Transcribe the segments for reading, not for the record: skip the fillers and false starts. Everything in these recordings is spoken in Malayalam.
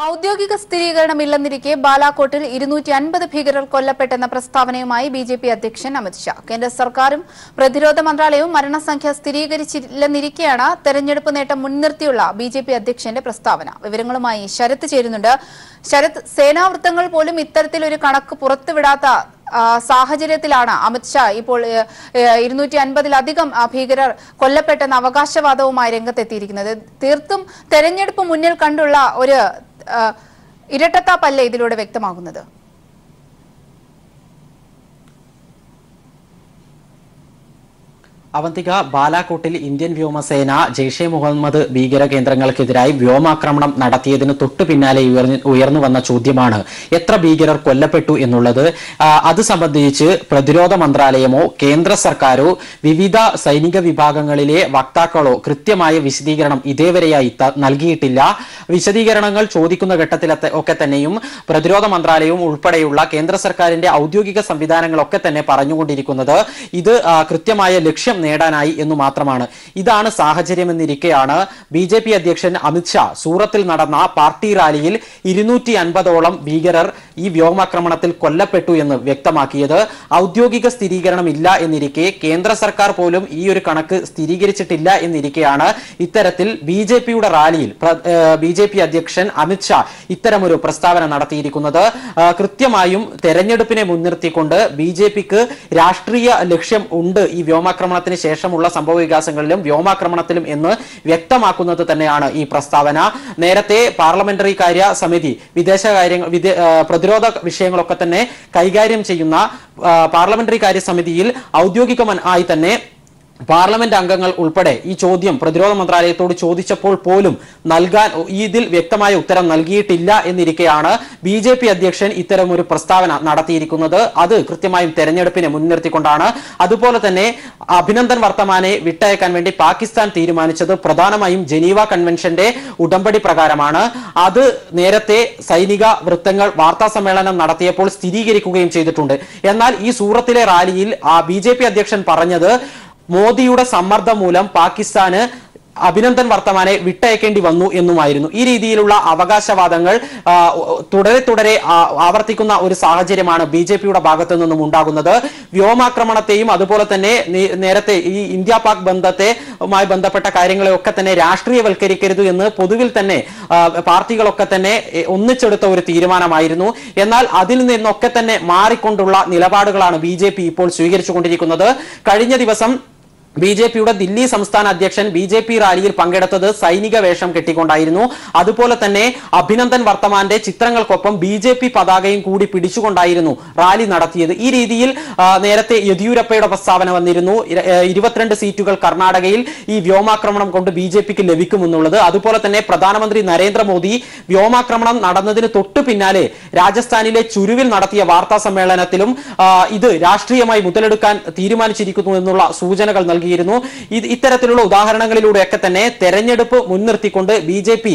ഔദ്യോഗിക സ്ഥിരീകരണമില്ലെന്നിരിക്കെ ബാലാകോട്ടിൽ 250 ഭീകരർ കൊല്ലപ്പെട്ടെന്ന പ്രസ്താവനയുമായി ബിജെപി അധ്യക്ഷൻ അമിത് ഷാ. കേന്ദ്ര സർക്കാരും പ്രതിരോധ മന്ത്രാലയവും മരണസംഖ്യ സ്ഥിരീകരിച്ചില്ലെന്നിരിക്കെയാണ് തെരഞ്ഞെടുപ്പ് നേട്ടം മുൻനിർത്തിയുള്ള ബിജെപി അധ്യക്ഷന്റെ പ്രസ്താവന. വിവരങ്ങളുമായി ശരത് ചേരുന്നുണ്ട്. ശരത്, സേനാവൃത്തങ്ങൾ പോലും ഇത്തരത്തിലൊരു കണക്ക് പുറത്തുവിടാത്ത സാഹചര്യത്തിലാണ് അമിത് ഷാ ഇപ്പോൾ 250-ലധികം ഭീകരർ കൊല്ലപ്പെട്ടെന്ന അവകാശവാദവുമായി രംഗത്തെത്തിയിരിക്കുന്നത്. തീർത്തും തെരഞ്ഞെടുപ്പ് മുന്നിൽ കണ്ടുള്ള ഒരു ഇരട്ടത്താപ്പല്ലേ ഇതിലൂടെ വ്യക്തമാകുന്നത്? അവന്തിക, ബാലാകോട്ടിൽ ഇന്ത്യൻ വ്യോമസേന ജെയ്ഷെ മുഹമ്മദ് ഭീകര കേന്ദ്രങ്ങൾക്കെതിരായി വ്യോമാക്രമണം നടത്തിയതിന് തൊട്ടു പിന്നാലെ ഉയർന്നു വന്ന ചോദ്യമാണ് എത്ര ഭീകരർ കൊല്ലപ്പെട്ടു എന്നുള്ളത്. അത് സംബന്ധിച്ച് പ്രതിരോധ മന്ത്രാലയമോ കേന്ദ്ര സർക്കാരോ വിവിധ സൈനിക വിഭാഗങ്ങളിലെ വക്താക്കളോ കൃത്യമായ വിശദീകരണം ഇതേവരെയായി നൽകിയിട്ടില്ല. വിശദീകരണങ്ങൾ ചോദിക്കുന്ന ഘട്ടത്തിൽ ഒക്കെ തന്നെയും പ്രതിരോധ മന്ത്രാലയവും ഉൾപ്പെടെയുള്ള കേന്ദ്ര സർക്കാരിന്റെ ഔദ്യോഗിക സംവിധാനങ്ങളൊക്കെ തന്നെ പറഞ്ഞുകൊണ്ടിരിക്കുന്നത് ഇത് കൃത്യമായ ലക്ഷ്യം നേടാനായി എന്ന് മാത്രമാണ്. ഇതാണ് സാഹചര്യമെന്നിരിക്കെയാണ് ബിജെപി അധ്യക്ഷൻ അമിത് ഷാ സൂറത്തിൽ നടന്ന പാർട്ടി റാലിയിൽ 250ഓളം ഭീകരർ ഈ വ്യോമാക്രമണത്തിൽ കൊല്ലപ്പെട്ടു എന്ന് വ്യക്തമാക്കിയത്. ഔദ്യോഗിക സ്ഥിരീകരണം ഇല്ല എന്നിരിക്കെ കേന്ദ്ര സർക്കാർ പോലും ഈ ഒരു കണക്ക് സ്ഥിരീകരിച്ചിട്ടില്ല എന്നിരിക്കെയാണ് ഇത്തരത്തിൽ ബിജെപിയുടെ റാലിയിൽ ബിജെപി അധ്യക്ഷൻ അമിത് ഷാ ഇത്തരമൊരു പ്രസ്താവന നടത്തിയിരിക്കുന്നത്. കൃത്യമായും തെരഞ്ഞെടുപ്പിനെ മുൻനിർത്തിക്കൊണ്ട് ബിജെപിക്ക് രാഷ്ട്രീയ ലക്ഷ്യം ഉണ്ട് ഈ വ്യോമാക്രമണത്തിന് ശേഷമുള്ള സംഭവ വികാസങ്ങളിലും വ്യോമാക്രമണത്തിലും എന്ന് വ്യക്തമാക്കുന്നത് തന്നെയാണ് ഈ പ്രസ്താവന. നേരത്തെ പാർലമെന്ററി കാര്യ സമിതി പ്രതിരോധ വിഷയങ്ങളൊക്കെ തന്നെ കൈകാര്യം ചെയ്യുന്ന പാർലമെന്ററി കാര്യ സമിതിയിൽ ഔദ്യോഗികമായി തന്നെ പാർലമെന്റ് അംഗങ്ങൾ ഉൾപ്പെടെ ഈ ചോദ്യം പ്രതിരോധ മന്ത്രാലയത്തോട് ചോദിച്ചപ്പോൾ പോലും ഇതിൽ വ്യക്തമായ ഉത്തരം നൽകിയിട്ടില്ല എന്നിരിക്കെയാണ് ബിജെപി അധ്യക്ഷൻ ഇത്തരമൊരു പ്രസ്താവന നടത്തിയിരിക്കുന്നത്. അത് കൃത്യമായും തെരഞ്ഞെടുപ്പിനെ മുൻനിർത്തിക്കൊണ്ടാണ്. അതുപോലെ തന്നെ അഭിനന്ദൻ വർത്തമാനെ വിട്ടയക്കാൻ വേണ്ടി പാകിസ്ഥാൻ തീരുമാനിച്ചത് പ്രധാനമായും ജനീവ കൺവെൻഷന്റെ ഉടമ്പടി പ്രകാരമാണ്. അത് നേരത്തെ സൈനിക വൃത്തങ്ങൾ വാർത്താ സമ്മേളനം നടത്തിയപ്പോൾ സ്ഥിരീകരിക്കുകയും ചെയ്തിട്ടുണ്ട്. എന്നാൽ ഈ സൂറത്തിലെ റാലിയിൽ ബിജെപി അധ്യക്ഷൻ പറഞ്ഞത് മോദിയുടെ സമ്മർദ്ദം മൂലം പാകിസ്ഥാന് അഭിനന്ദൻ വർത്തമാനെ വിട്ടയക്കേണ്ടി വന്നു എന്നുമായിരുന്നു. ഈ രീതിയിലുള്ള അവകാശവാദങ്ങൾ തുടരെ ആവർത്തിക്കുന്ന ഒരു സാഹചര്യമാണ് ബിജെപിയുടെ ഭാഗത്തു നിന്നും ഉണ്ടാകുന്നത്. വ്യോമാക്രമണത്തെയും അതുപോലെ തന്നെ നേരത്തെ ഈ ഇന്ത്യ പാക് ബന്ധവുമായി ബന്ധപ്പെട്ട കാര്യങ്ങളെയൊക്കെ തന്നെ രാഷ്ട്രീയവൽക്കരിക്കരുത് എന്ന് പൊതുവിൽ തന്നെ പാർട്ടികളൊക്കെ തന്നെ ഒന്നിച്ചെടുത്ത ഒരു തീരുമാനമായിരുന്നു. എന്നാൽ അതിൽ നിന്നൊക്കെ തന്നെ മാറിക്കൊണ്ടുള്ള നിലപാടുകളാണ് ബിജെപി ഇപ്പോൾ സ്വീകരിച്ചുകൊണ്ടിരിക്കുന്നത്. കഴിഞ്ഞ ദിവസം ബിജെപിയുടെ ദില്ലി സംസ്ഥാന അധ്യക്ഷൻ ബിജെപി റാലിയിൽ പങ്കെടുത്തത് സൈനിക വേഷം കെട്ടിക്കൊണ്ടായിരുന്നു. അതുപോലെ തന്നെ അഭിനന്ദൻ വർത്തമാന്റെ ചിത്രങ്ങൾക്കൊപ്പം ബിജെപി പതാകയും കൂടി പിടിച്ചുകൊണ്ടായിരുന്നു റാലി നടത്തിയത്. ഈ രീതിയിൽ നേരത്തെ യെദ്യൂരപ്പയുടെ പ്രസ്താവന വന്നിരുന്നു 22 സീറ്റുകൾ കർണാടകയിൽ ഈ വ്യോമാക്രമണം കൊണ്ട് ബിജെപിക്ക് ലഭിക്കുമെന്നുള്ളത്. അതുപോലെ തന്നെ പ്രധാനമന്ത്രി നരേന്ദ്രമോദി വ്യോമാക്രമണം നടന്നതിന് തൊട്ടു പിന്നാലെ രാജസ്ഥാനിലെ ചുരുവിൽ നടത്തിയ വാർത്താ സമ്മേളനത്തിലും ഇത് രാഷ്ട്രീയമായി മുതലെടുക്കാൻ തീരുമാനിച്ചിരിക്കുന്നു എന്നുള്ള സൂചനകൾ നൽകിയിരുന്നു. ഇത്തരത്തിലുള്ള ഉദാഹരണങ്ങളിലൂടെയൊക്കെ തന്നെ തെരഞ്ഞെടുപ്പ് മുൻനിർത്തിക്കൊണ്ട് ബിജെപി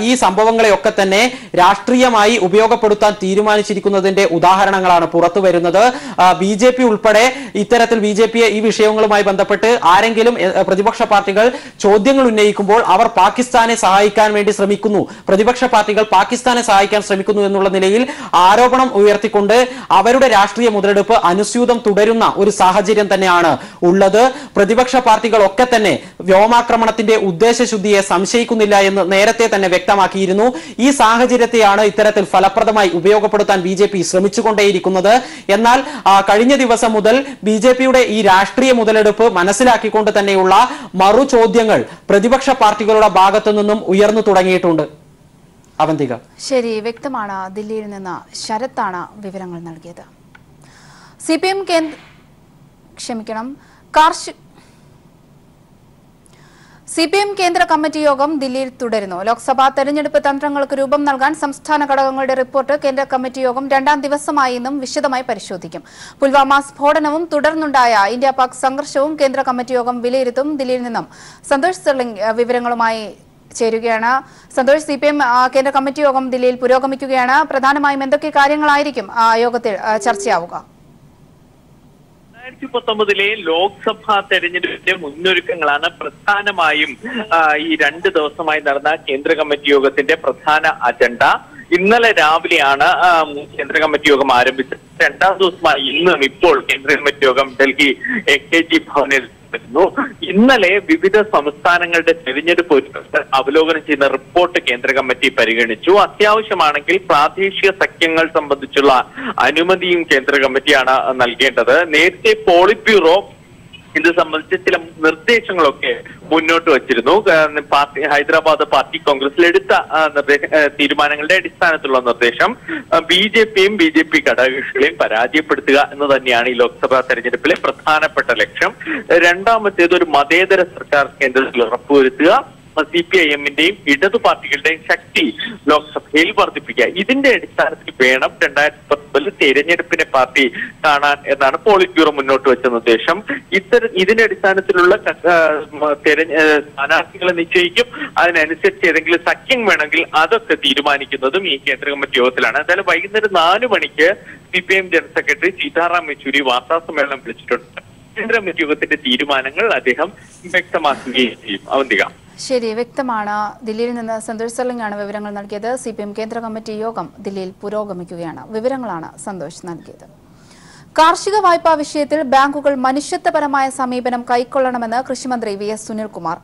ഈ സംഭവങ്ങളെയൊക്കെ തന്നെ രാഷ്ട്രീയമായി ഉപയോഗപ്പെടുത്താൻ തീരുമാനിച്ചിരിക്കുന്നതിന്റെ ഉദാഹരണങ്ങളാണ് പുറത്തു വരുന്നത്. ബിജെപി ഉൾപ്പെടെ ഇത്തരത്തിൽ ബിജെപിയെ ഈ വിഷയങ്ങളുമായി ബന്ധപ്പെട്ട് ആരെങ്കിലും പ്രതിപക്ഷ പാർട്ടികൾ ചോദ്യങ്ങൾ ഉന്നയിക്കുമ്പോൾ അവർ പാകിസ്ഥാനെ സഹായിക്കാൻ വേണ്ടി ശ്രമിക്കുന്നു, പ്രതിപക്ഷ പാർട്ടികൾ പാകിസ്ഥാനെ സഹായിക്കാൻ ശ്രമിക്കുന്നു എന്നുള്ള നിലയിൽ ആരോപണം ഉയർത്തിക്കൊണ്ട് അവരുടെ രാഷ്ട്രീയ മുതലെടുപ്പ് അനുസ്യൂതം തുടരുന്ന ഒരു സാഹചര്യം തന്നെയാണ് ഉള്ളത്. പ്രതിപക്ഷ പാർട്ടികളൊക്കെ തന്നെ വ്യോമാക്രമണത്തിന്റെ ഉദ്ദേശശുദ്ധിയെ സംശയിക്കുന്നില്ല എന്ന് നേരത്തെ തന്നെ വ്യക്തമാക്കിയിരുന്നു. ഈ സാഹചര്യത്തെയാണ് ഇത്തരത്തിൽ ഫലപ്രദമായി ഉപയോഗപ്പെടുത്താൻ ബിജെപി ശ്രമിച്ചുകൊണ്ടേയിരിക്കുന്നത്. എന്നാൽ കഴിഞ്ഞ ദിവസം മുതൽ ബിജെപിയുടെ ഈ രാഷ്ട്രീയ മുതലെടുപ്പ് മനസ്സിലാക്കിക്കൊണ്ട് തന്നെയുള്ള മറു ചോദ്യങ്ങൾ പ്രതിപക്ഷ പാർട്ടികളുടെ ഭാഗത്തു നിന്നും ഉയർന്നു തുടങ്ങിയിട്ടുണ്ട്. അവന്തിക, ശരി, വ്യക്തമാണ്. ദില്ലിയിൽ നിന്ന് ശരത്താണ് വിവരങ്ങൾ നൽകിയത്. സിപിഎം കേന്ദ്ര കമ്മിറ്റി യോഗം ദില്ലിയിൽ തുടരുന്നു. ലോക്സഭാ തെരഞ്ഞെടുപ്പ് തന്ത്രങ്ങൾക്ക് രൂപം നൽകാൻ സംസ്ഥാന ഘടകങ്ങളുടെ റിപ്പോർട്ട് കേന്ദ്ര കമ്മിറ്റി യോഗം 2ാം ദിവസമായി ഇന്നും വിശദമായി പരിശോധിക്കും. പുൽവാമ സ്ഫോടനവും തുടർന്നുണ്ടായ ഇന്ത്യ പാക് സംഘർഷവും കേന്ദ്ര കമ്മിറ്റി യോഗം വിലയിരുത്തും. ദില്ലിയിൽ നിന്നും സന്തോഷ് സെർലിംഗ് വിവരങ്ങളുമായി ചേരുകയാണ്. സന്തോഷ്, സിപിഎം കേന്ദ്ര കമ്മിറ്റി യോഗം ദില്ലിയിൽ പുരോഗമിക്കുകയാണ്. പ്രധാനമായും എന്തൊക്കെ കാര്യങ്ങളായിരിക്കും യോഗത്തിൽ ചർച്ചയാവുക? 2019 ലോക്സഭാ തെരഞ്ഞെടുപ്പിന്റെ മുന്നൊരുക്കങ്ങളാണ് പ്രധാനമായും ഈ 2 ദിവസമായി നടന്ന കേന്ദ്ര കമ്മിറ്റി യോഗത്തിന്റെ പ്രധാന അജണ്ട. ഇന്നലെ രാവിലെയാണ് കേന്ദ്ര കമ്മിറ്റി യോഗം ആരംഭിച്ചത്. 2ാം ദിവസമായി ഇന്നും ഇപ്പോൾ കേന്ദ്ര കമ്മിറ്റി യോഗം ഡൽഹി AKG ഭവനിൽ ു. ഇന്നലെ വിവിധ സംസ്ഥാനങ്ങളുടെ തെരഞ്ഞെടുപ്പ് അവലോകനം ചെയ്യുന്ന റിപ്പോർട്ട് കേന്ദ്ര കമ്മിറ്റി പരിഗണിച്ചു. അത്യാവശ്യമാണെങ്കിൽ പ്രാദേശിക സഖ്യങ്ങൾ സംബന്ധിച്ചുള്ള അനുമതിയും കേന്ദ്ര കമ്മിറ്റിയാണ് നൽകേണ്ടത്. നേരത്തെ പോളിറ്റ് ബ്യൂറോ ഇത് സംബന്ധിച്ച് ചില നിർദ്ദേശങ്ങളൊക്കെ മുന്നോട്ട് വച്ചിരുന്നു. ഹൈദരാബാദ് പാർട്ടി കോൺഗ്രസിൽ എടുത്ത തീരുമാനങ്ങളുടെ അടിസ്ഥാനത്തിലുള്ള നിർദ്ദേശം BJPയും BJP ഘടകകക്ഷികളെയും പരാജയപ്പെടുത്തുക എന്ന് തന്നെയാണ് ഈ ലോക്സഭാ തെരഞ്ഞെടുപ്പിലെ പ്രധാനപ്പെട്ട ലക്ഷ്യം. രണ്ടാമത്തേത് ഒരു മതേതര സർക്കാർ കേന്ദ്രത്തിൽ ഉറപ്പുവരുത്തുക. CPIMന്റെയും ഇടതു പാർട്ടികളുടെയും ശക്തി ലോക്സഭയിൽ വർദ്ധിപ്പിക്കുക. ഇതിന്റെ അടിസ്ഥാനത്തിൽ വേണം 2019 തെരഞ്ഞെടുപ്പിനെ പാർട്ടി കാണാൻ എന്നാണ് പോളിറ്റ് ബ്യൂറോ മുന്നോട്ട് വെച്ച നിർദ്ദേശം. ഇതിന്റെ അടിസ്ഥാനത്തിലുള്ള സ്ഥാനാർത്ഥികളെ നിശ്ചയിക്കും. അതിനനുസരിച്ച് ഏതെങ്കിലും സഖ്യം വേണമെങ്കിൽ അതൊക്കെ തീരുമാനിക്കുന്നതും ഈ കേന്ദ്ര കമ്മിറ്റി യോഗത്തിലാണ്. എന്തായാലും വൈകുന്നേരം 4 മണിക്ക് CPIM general secretary Sitaram Yechury വാർത്താസമ്മേളനം വിളിച്ചിട്ടുണ്ട്. കേന്ദ്ര കമ്മിറ്റി യോഗത്തിന്റെ തീരുമാനങ്ങൾ അദ്ദേഹം വ്യക്തമാക്കുകയും ചെയ്യും. അവന്തിക. ശരി, വ്യക്തമാണ്. ദില്ലിയിൽ നിന്ന് സന്തോഷ് സർലിംഗാണ് വിവരങ്ങൾ നൽകിയത്. CPIM കേന്ദ്ര കമ്മിറ്റി യോഗം ദില്ലിയിൽ പുരോഗമിക്കുകയാണ്. വിവരങ്ങളാണ് സന്തോഷ് നൽകിയത്. കാർഷിക വായ്പാ വിഷയത്തിൽ ബാങ്കുകൾ മനുഷ്യത്വപരമായ സമീപനം കൈക്കൊള്ളണമെന്ന് കൃഷിമന്ത്രി VS സുനിൽകുമാർ.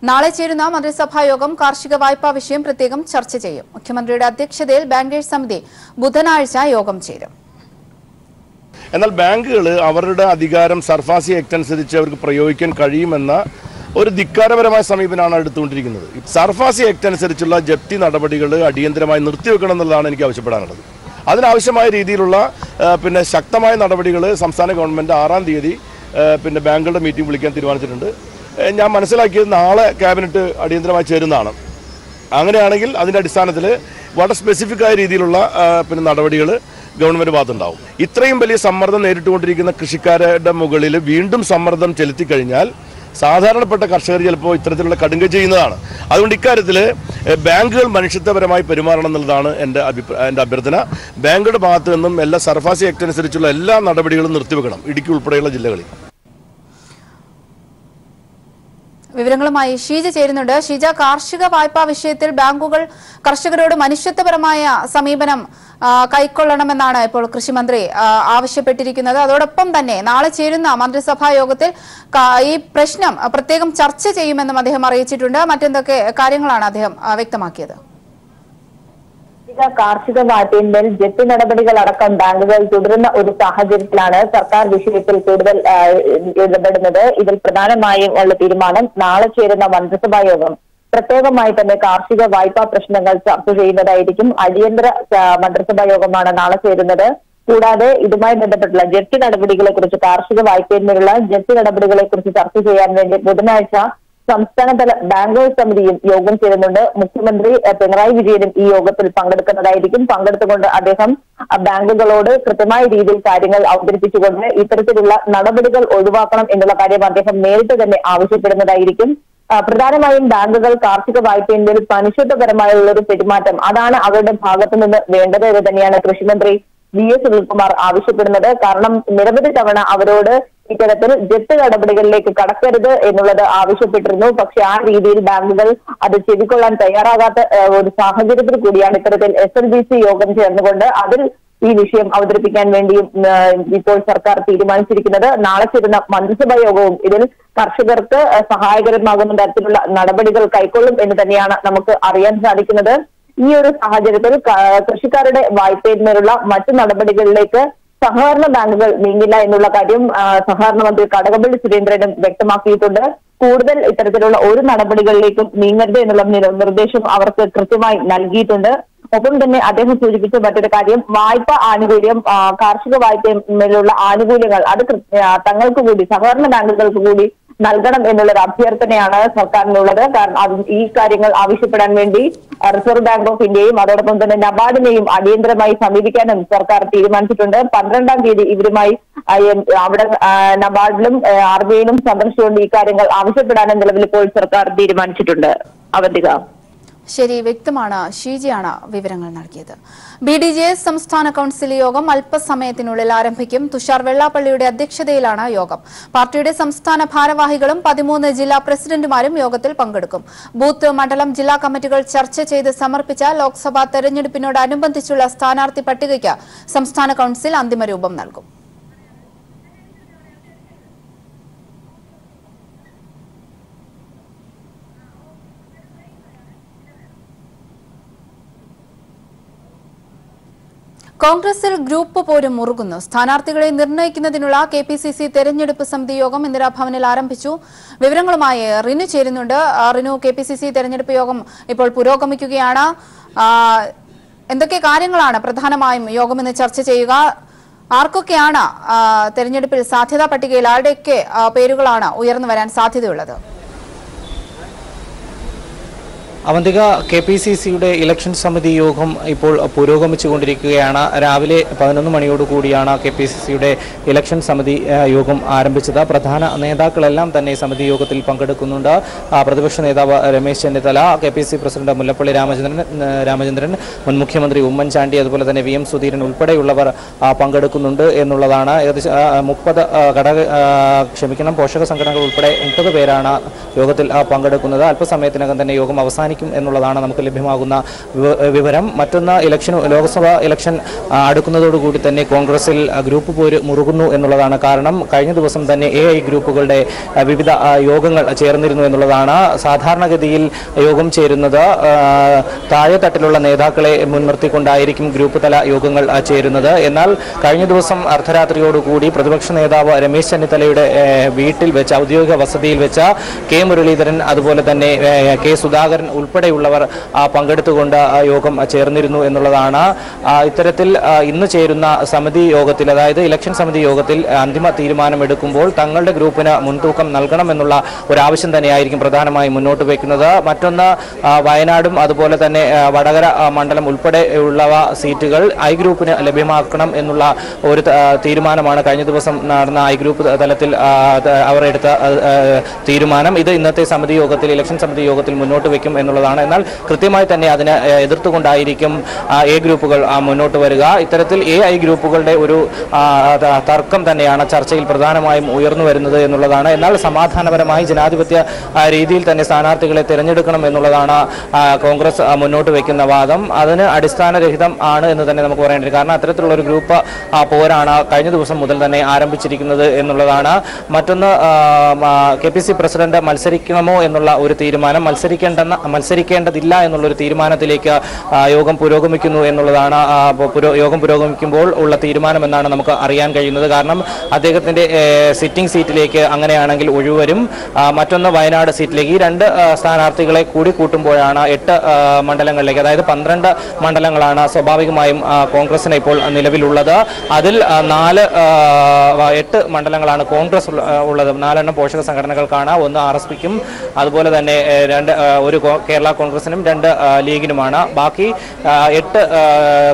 നാളെ ചേരുന്ന മന്ത്രിസഭാ യോഗം കാർഷിക വായ്പാ വിഷയം പ്രത്യേകം ചർച്ച ചെയ്യും. മുഖ്യമന്ത്രിയുടെ അധ്യക്ഷതയിൽ ബാങ്കേഴ്സ് സമിതി ബുധനാഴ്ച യോഗം ചേരും. എന്നാൽ ബാങ്കുകൾ അവരുടെ അധികാരം സർഫാസി ആക്ട് അനുസരിച്ച് അവർക്ക് പ്രയോഗിക്കാൻ കഴിയുമെന്ന ഒരു ധിക്കാരപരമായ സമീപനമാണ് എടുത്തുകൊണ്ടിരിക്കുന്നത്. സർഫാസി ആക്ട് അനുസരിച്ചുള്ള ജപ്തി നടപടികൾ അടിയന്തരമായി നിർത്തിവെക്കണം എന്നുള്ളതാണ് എനിക്ക് ആവശ്യപ്പെടാനുള്ളത്. അതിനാവശ്യമായ രീതിയിലുള്ള ശക്തമായ നടപടികൾ സംസ്ഥാന ഗവൺമെൻറ് 6-ാം തീയതി ബാങ്കുകളുടെ മീറ്റിംഗ് വിളിക്കാൻ തീരുമാനിച്ചിട്ടുണ്ട്. ഞാൻ മനസ്സിലാക്കിയത് നാളെ ക്യാബിനറ്റ് അടിയന്തരമായി ചേരുന്നതാണ്. അങ്ങനെയാണെങ്കിൽ അതിൻ്റെ അടിസ്ഥാനത്തിൽ വളരെ സ്പെസിഫിക് ആയ രീതിയിലുള്ള നടപടികൾ ഗവൺമെൻറ് ഭാഗത്തുണ്ടാവും. ഇത്രയും വലിയ സമ്മർദ്ദം നേരിട്ടുകൊണ്ടിരിക്കുന്ന കൃഷിക്കാരുടെ മുകളിൽ വീണ്ടും സമ്മർദ്ദം ചെലുത്തിക്കഴിഞ്ഞാൽ സാധാരണപ്പെട്ട കർഷകർ ചിലപ്പോൾ ഇത്തരത്തിലുള്ള കടുങ്ക ചെയ്യുന്നതാണ്. അതുകൊണ്ട് ഇക്കാര്യത്തിൽ ബാങ്കുകൾ മനുഷ്യത്വപരമായി പെരുമാറണം എന്നുള്ളതാണ് എൻ്റെ അഭ്യർത്ഥന. ബാങ്കുകളുടെ ഭാഗത്തു നിന്നും എല്ലാ സർഫാസി ആക്ട് അനുസരിച്ചുള്ള എല്ലാ നടപടികളും നിർത്തിവെക്കണം, ഇടുക്കി ഉൾപ്പെടെയുള്ള ജില്ലകളിൽ. വിവരങ്ങളുമായി ഷീജ ചേരുന്നുണ്ട്. ഷീജ, കാർഷിക വായ്പാ വിഷയത്തിൽ ബാങ്കുകൾ കർഷകരോട് മനുഷ്യത്വപരമായ സമീപനം കൈക്കൊള്ളണമെന്നാണ് ഇപ്പോൾ കൃഷിമന്ത്രി ആവശ്യപ്പെട്ടിരിക്കുന്നത്. അതോടൊപ്പം തന്നെ നാളെ ചേരുന്ന മന്ത്രിസഭാ യോഗത്തിൽ ഈ പ്രശ്നം പ്രത്യേകം ചർച്ച ചെയ്യുമെന്നും അദ്ദേഹം അറിയിച്ചിട്ടുണ്ട്. മറ്റെന്തൊക്കെ കാര്യങ്ങളാണ് അദ്ദേഹം വ്യക്തമാക്കിയത്? കാർഷിക വായ്പയിന്മേൽ ജപ്തി നടപടികളടക്കം ബാങ്കുകൾ തുടരുന്ന ഒരു സാഹചര്യത്തിലാണ് സർക്കാർ വിഷയത്തിൽ കൂടുതൽ ഇടപെടുന്നത്. ഇതിൽ പ്രധാനമായും ഉള്ള തീരുമാനം നാളെ ചേരുന്ന മന്ത്രിസഭാ യോഗം പ്രത്യേകമായി തന്നെ കാർഷിക വായ്പാ പ്രശ്നങ്ങൾ ചർച്ച ചെയ്യുന്നതായിരിക്കും. അടിയന്തര മന്ത്രിസഭാ യോഗമാണ് നാളെ ചേരുന്നത്. കൂടാതെ ഇതുമായി ബന്ധപ്പെട്ടുള്ള ജപ്തി നടപടികളെ കുറിച്ച്, കാർഷിക വായ്പയിന്മേലുള്ള ജപ്തി നടപടികളെ കുറിച്ച് ചർച്ച ചെയ്യാൻ വേണ്ടി ബുധനാഴ്ച സംസ്ഥാനതല ബാങ്കേഴ്സ് സമിതിയും യോഗം ചേരുന്നുണ്ട്. മുഖ്യമന്ത്രി പിണറായി വിജയനും ഈ യോഗത്തിൽ പങ്കെടുക്കുന്നതായിരിക്കും. പങ്കെടുത്തുകൊണ്ട് അദ്ദേഹം ബാങ്കുകളോട് കൃത്യമായ രീതിയിൽ കാര്യങ്ങൾ അവതരിപ്പിച്ചുകൊണ്ട് ഇത്തരത്തിലുള്ള നടപടികൾ ഒഴിവാക്കണം എന്നുള്ള കാര്യം അദ്ദേഹം നേരിട്ട് തന്നെ ആവശ്യപ്പെടുന്നതായിരിക്കും. പ്രധാനമായും ബാങ്കുകൾ കാർഷിക വായ്പയിന്മേൽ മനുഷ്യത്വപരമായുള്ള ഒരു പെരുമാറ്റം, അതാണ് അവരുടെ ഭാഗത്തു നിന്ന് വേണ്ടത് എന്ന് തന്നെയാണ് കൃഷിമന്ത്രി VS സുനിൽകുമാർ ആവശ്യപ്പെടുന്നത്. കാരണം നിരവധി തവണ അവരോട് ഇത്തരത്തിൽ ജപ്തി നടപടികളിലേക്ക് കടക്കരുത് എന്നുള്ളത് ആവശ്യപ്പെട്ടിരുന്നു. പക്ഷെ ആ രീതിയിൽ ബാങ്കുകൾ അത് ചെവിക്കൊള്ളാൻ തയ്യാറാകാത്ത ഒരു സാഹചര്യത്തിൽ കൂടിയാണ് ഇത്തരത്തിൽ SLBC യോഗം ചേർന്നുകൊണ്ട് അതിൽ ഈ വിഷയം അവതരിപ്പിക്കാൻ വേണ്ടിയും ഇപ്പോൾ സർക്കാർ തീരുമാനിച്ചിരിക്കുന്നത്. നാളെ ചേരുന്ന മന്ത്രിസഭാ യോഗവും ഇതിൽ കർഷകർക്ക് സഹായകരമാകുന്ന തരത്തിലുള്ള നടപടികൾ കൈക്കൊള്ളും എന്ന് തന്നെയാണ് നമുക്ക് അറിയാൻ സാധിക്കുന്നത്. ഈ ഒരു സാഹചര്യത്തിൽ കൃഷിക്കാരുടെ വായ്പയിന്മേലുള്ള മറ്റു നടപടികളിലേക്ക് സഹകരണ ബാങ്കുകൾ നീങ്ങില്ല എന്നുള്ള കാര്യം സഹകരണ മന്ത്രി കടകംപള്ളി സുരേന്ദ്രനും വ്യക്തമാക്കിയിട്ടുണ്ട്. കൂടുതൽ ഇത്തരത്തിലുള്ള ഒരു നടപടികളിലേക്കും നീങ്ങരുത് എന്നുള്ള നിർദ്ദേശം അവർക്ക് കൃത്യമായി നൽകിയിട്ടുണ്ട്. ഒപ്പം തന്നെ അദ്ദേഹം സൂചിപ്പിച്ച മറ്റൊരു കാര്യം, വായ്പ ആനുകൂല്യം, കാർഷിക വായ്പയിലുള്ള ആനുകൂല്യങ്ങൾ അത് തങ്ങൾക്ക് കൂടി, സഹകരണ ബാങ്കുകൾക്ക് കൂടി നൽകണം എന്നുള്ളൊരു അഭ്യർത്ഥനയാണ് സർക്കാരിനുള്ളത്. കാരണം ഈ കാര്യങ്ങൾ ആവശ്യപ്പെടാൻ വേണ്ടി റിസർവ് ബാങ്ക് ഓഫ് ഇന്ത്യയും അതോടൊപ്പം തന്നെ നബാർഡിനെയും അടിയന്തരമായി സമീപിക്കാനും സർക്കാർ തീരുമാനിച്ചിട്ടുണ്ട്. 12-ാം തീയതി ഇവരുമായി അവിടെ നബാർഡിലും RBIയിലും സന്ദർശിച്ചുകൊണ്ട് ഈ കാര്യങ്ങൾ ആവശ്യപ്പെടാനും നിലവിൽ ഇപ്പോൾ സർക്കാർ തീരുമാനിച്ചിട്ടുണ്ട്. അവന്തിക. ശരി, വ്യക്തമാണ്. ഷീജയാണ് വിവരങ്ങൾ നൽകിയത്. BDJS സംസ്ഥാന കൌൺസിൽ യോഗം അല്പസമയത്തിനുള്ളിൽ ആരംഭിക്കും. തുഷാർ വെള്ളാപ്പള്ളിയുടെ അധ്യക്ഷതയിലാണ് യോഗം. പാർട്ടിയുടെ സംസ്ഥാന ഭാരവാഹികളും 13 ജില്ലാ പ്രസിഡന്റുമാരും യോഗത്തിൽ പങ്കെടുക്കും. ബൂത്ത്, മണ്ഡലം, ജില്ലാ കമ്മിറ്റികൾ ചർച്ച ചെയ്ത് സമർപ്പിച്ച ലോക്സഭാ തെരഞ്ഞെടുപ്പിനോടനുബന്ധിച്ചുള്ള സ്ഥാനാർത്ഥി പട്ടികയ്ക്ക് സംസ്ഥാന കൌൺസിൽ അന്തിമരൂപം നൽകും. കോൺഗ്രസിൽ ഗ്രൂപ്പ് പോരും മുറുകുന്നു. സ്ഥാനാർത്ഥികളെ നിർണ്ണയിക്കുന്നതിനുള്ള KPCC തെരഞ്ഞെടുപ്പ് സമിതി യോഗം ഇന്ദിരാഭവനിൽ ആരംഭിച്ചു. വിവരങ്ങളുമായി റിനു ചേരുന്നുണ്ട്. റിനു, KPCC തെരഞ്ഞെടുപ്പ് യോഗം ഇപ്പോൾ പുരോഗമിക്കുകയാണ്. എന്തൊക്കെ കാര്യങ്ങളാണ് പ്രധാനമായും യോഗം ഇന്ന് ചർച്ച ചെയ്യുക? ആർക്കൊക്കെയാണ് തെരഞ്ഞെടുപ്പിൽ സാധ്യതാ പട്ടികയിൽ ആരുടെയൊക്കെ പേരുകളാണ് ഉയർന്നു വരാൻ സാധ്യതയുള്ളത്? അവന്തിക, KPCCയുടെ ഇലക്ഷൻ സമിതി യോഗം ഇപ്പോൾ പുരോഗമിച്ചുകൊണ്ടിരിക്കുകയാണ്. രാവിലെ 11 മണിയോടുകൂടിയാണ് KPCCയുടെ ഇലക്ഷൻ സമിതി യോഗം ആരംഭിച്ചത്. പ്രധാന നേതാക്കളെല്ലാം തന്നെ സമിതി യോഗത്തിൽ പങ്കെടുക്കുന്നുണ്ട്. പ്രതിപക്ഷ നേതാവ് രമേശ് ചെന്നിത്തല, KPCC പ്രസിഡന്റ് മുല്ലപ്പള്ളി രാമചന്ദ്രൻ, മുൻ മുഖ്യമന്ത്രി ഉമ്മൻചാണ്ടി, അതുപോലെ തന്നെ VM സുധീരൻ ഉൾപ്പെടെയുള്ളവർ പങ്കെടുക്കുന്നുണ്ട് എന്നുള്ളതാണ്. ഏകദേശം 30 പോഷക സംഘടനകൾ ഉൾപ്പെടെ 30 പേരാണ് യോഗത്തിൽ പങ്കെടുക്കുന്നത്. അല്പസമയത്തിനകം തന്നെ യോഗം അവസാനിക്കും എന്നുള്ളതാണ് നമുക്ക് ലഭ്യമാകുന്ന വിവരം. മറ്റൊന്ന്, ലോക്സഭാ ഇലക്ഷൻ അടുക്കുന്നതോടുകൂടി തന്നെ കോൺഗ്രസിൽ ഗ്രൂപ്പ് പോര് മുറുകുന്നു എന്നുള്ളതാണ്. കാരണം കഴിഞ്ഞ ദിവസം തന്നെ AI ഗ്രൂപ്പുകളുടെ വിവിധ യോഗങ്ങൾ ചേർന്നിരുന്നു എന്നുള്ളതാണ്. സാധാരണഗതിയിൽ യോഗം ചേരുന്നത് താഴെത്തട്ടിലുള്ള നേതാക്കളെ മുൻനിർത്തിക്കൊണ്ടായിരിക്കും ഗ്രൂപ്പ് തല യോഗങ്ങൾ ചേരുന്നത്. എന്നാൽ കഴിഞ്ഞ ദിവസം അർദ്ധരാത്രിയോടുകൂടി പ്രതിപക്ഷ നേതാവ് രമേശ് ചെന്നിത്തലയുടെ വീട്ടിൽ വെച്ച്, ഔദ്യോഗിക വസതിയിൽ വെച്ച് K മുരളീധരൻ, അതുപോലെ തന്നെ K സുധാകരൻ ഉൾപ്പെടെയുള്ളവർ പങ്കെടുത്തുകൊണ്ട് യോഗം ചേർന്നിരുന്നു എന്നുള്ളതാണ്. ഇത്തരത്തിൽ ഇന്ന് ചേരുന്ന സമിതി യോഗത്തിൽ, അതായത് ഇലക്ഷൻ സമിതി യോഗത്തിൽ അന്തിമ തീരുമാനമെടുക്കുമ്പോൾ തങ്ങളുടെ ഗ്രൂപ്പിന് മുൻതൂക്കം നൽകണമെന്നുള്ള ഒരാവശ്യം തന്നെയായിരിക്കും പ്രധാനമായും മുന്നോട്ട് വയ്ക്കുന്നത്. മറ്റൊന്ന്, വയനാടും അതുപോലെ തന്നെ വടകര മണ്ഡലം ഉൾപ്പെടെയുള്ളവ സീറ്റുകൾ I ഗ്രൂപ്പിന് ലഭ്യമാക്കണം എന്നുള്ള ഒരു തീരുമാനമാണ് കഴിഞ്ഞ ദിവസം നടന്ന I ഗ്രൂപ്പ് തലത്തിൽ അവർ എടുത്ത തീരുമാനം. ഇത് ഇന്നത്തെ സമിതി യോഗത്തിൽ, ഇലക്ഷൻ സമിതി യോഗത്തിൽ മുന്നോട്ട് വയ്ക്കും എന്നുള്ളതാണ്. എന്നാൽ കൃത്യമായി തന്നെ അതിനെ എതിർത്തുകൊണ്ടായിരിക്കും A ഗ്രൂപ്പുകൾ മുന്നോട്ട് വരിക. ഇത്തരത്തിൽ AI ഗ്രൂപ്പുകളുടെ ഒരു തർക്കം തന്നെയാണ് ചർച്ചയിൽ പ്രധാനമായും ഉയർന്നു വരുന്നത് എന്നുള്ളതാണ്. എന്നാൽ സമാധാനപരമായി ജനാധിപത്യ രീതിയിൽ തന്നെ സ്ഥാനാർത്ഥികളെ തിരഞ്ഞെടുക്കണം എന്നുള്ളതാണ് കോൺഗ്രസ് മുന്നോട്ട് വയ്ക്കുന്ന വാദം. അതിന് അടിസ്ഥാനരഹിതം ആണ് എന്ന് തന്നെ നമുക്ക് പറയേണ്ടത്. കാരണം അത്തരത്തിലുള്ള ഒരു ഗ്രൂപ്പ് പോരാണ് കഴിഞ്ഞ ദിവസം മുതൽ തന്നെ ആരംഭിച്ചിരിക്കുന്നത് എന്നുള്ളതാണ്. മറ്റൊന്ന്, KPCC പ്രസിഡന്റ് മത്സരിക്കണമോ എന്നുള്ള ഒരു തീരുമാനം, മത്സരിക്കേണ്ടതില്ല എന്നുള്ളൊരു തീരുമാനത്തിലേക്ക് യോഗം പുരോഗമിക്കുന്നു എന്നുള്ളതാണ്. യോഗം പുരോഗമിക്കുമ്പോൾ ഉള്ള തീരുമാനം എന്നാണ് നമുക്ക് അറിയാൻ കഴിയുന്നത്. കാരണം അദ്ദേഹത്തിന്റെ സിറ്റിംഗ് സീറ്റിലേക്ക് അങ്ങനെയാണെങ്കിൽ ഒഴിവരും. മറ്റൊന്ന്, വയനാട് സീറ്റിലേക്ക്, ഈ 2 സ്ഥാനാർത്ഥികളെ കൂടി കൂട്ടുമ്പോഴാണ് 8 മണ്ഡലങ്ങളിലേക്ക്, അതായത് 12 മണ്ഡലങ്ങളാണ് സ്വാഭാവികമായും കോൺഗ്രസിന് ഇപ്പോൾ നിലവിലുള്ളത്. അതിൽ 8 മണ്ഡലങ്ങളാണ് കോൺഗ്രസ് ഉള്ളത്. 4 പോഷക സംഘടനകൾക്കാണ്, 1 RSPക്കും അതുപോലെ തന്നെ 1 കേരള കോൺഗ്രസിനും 2 ലീഗിനുമാണ്. ബാക്കി 8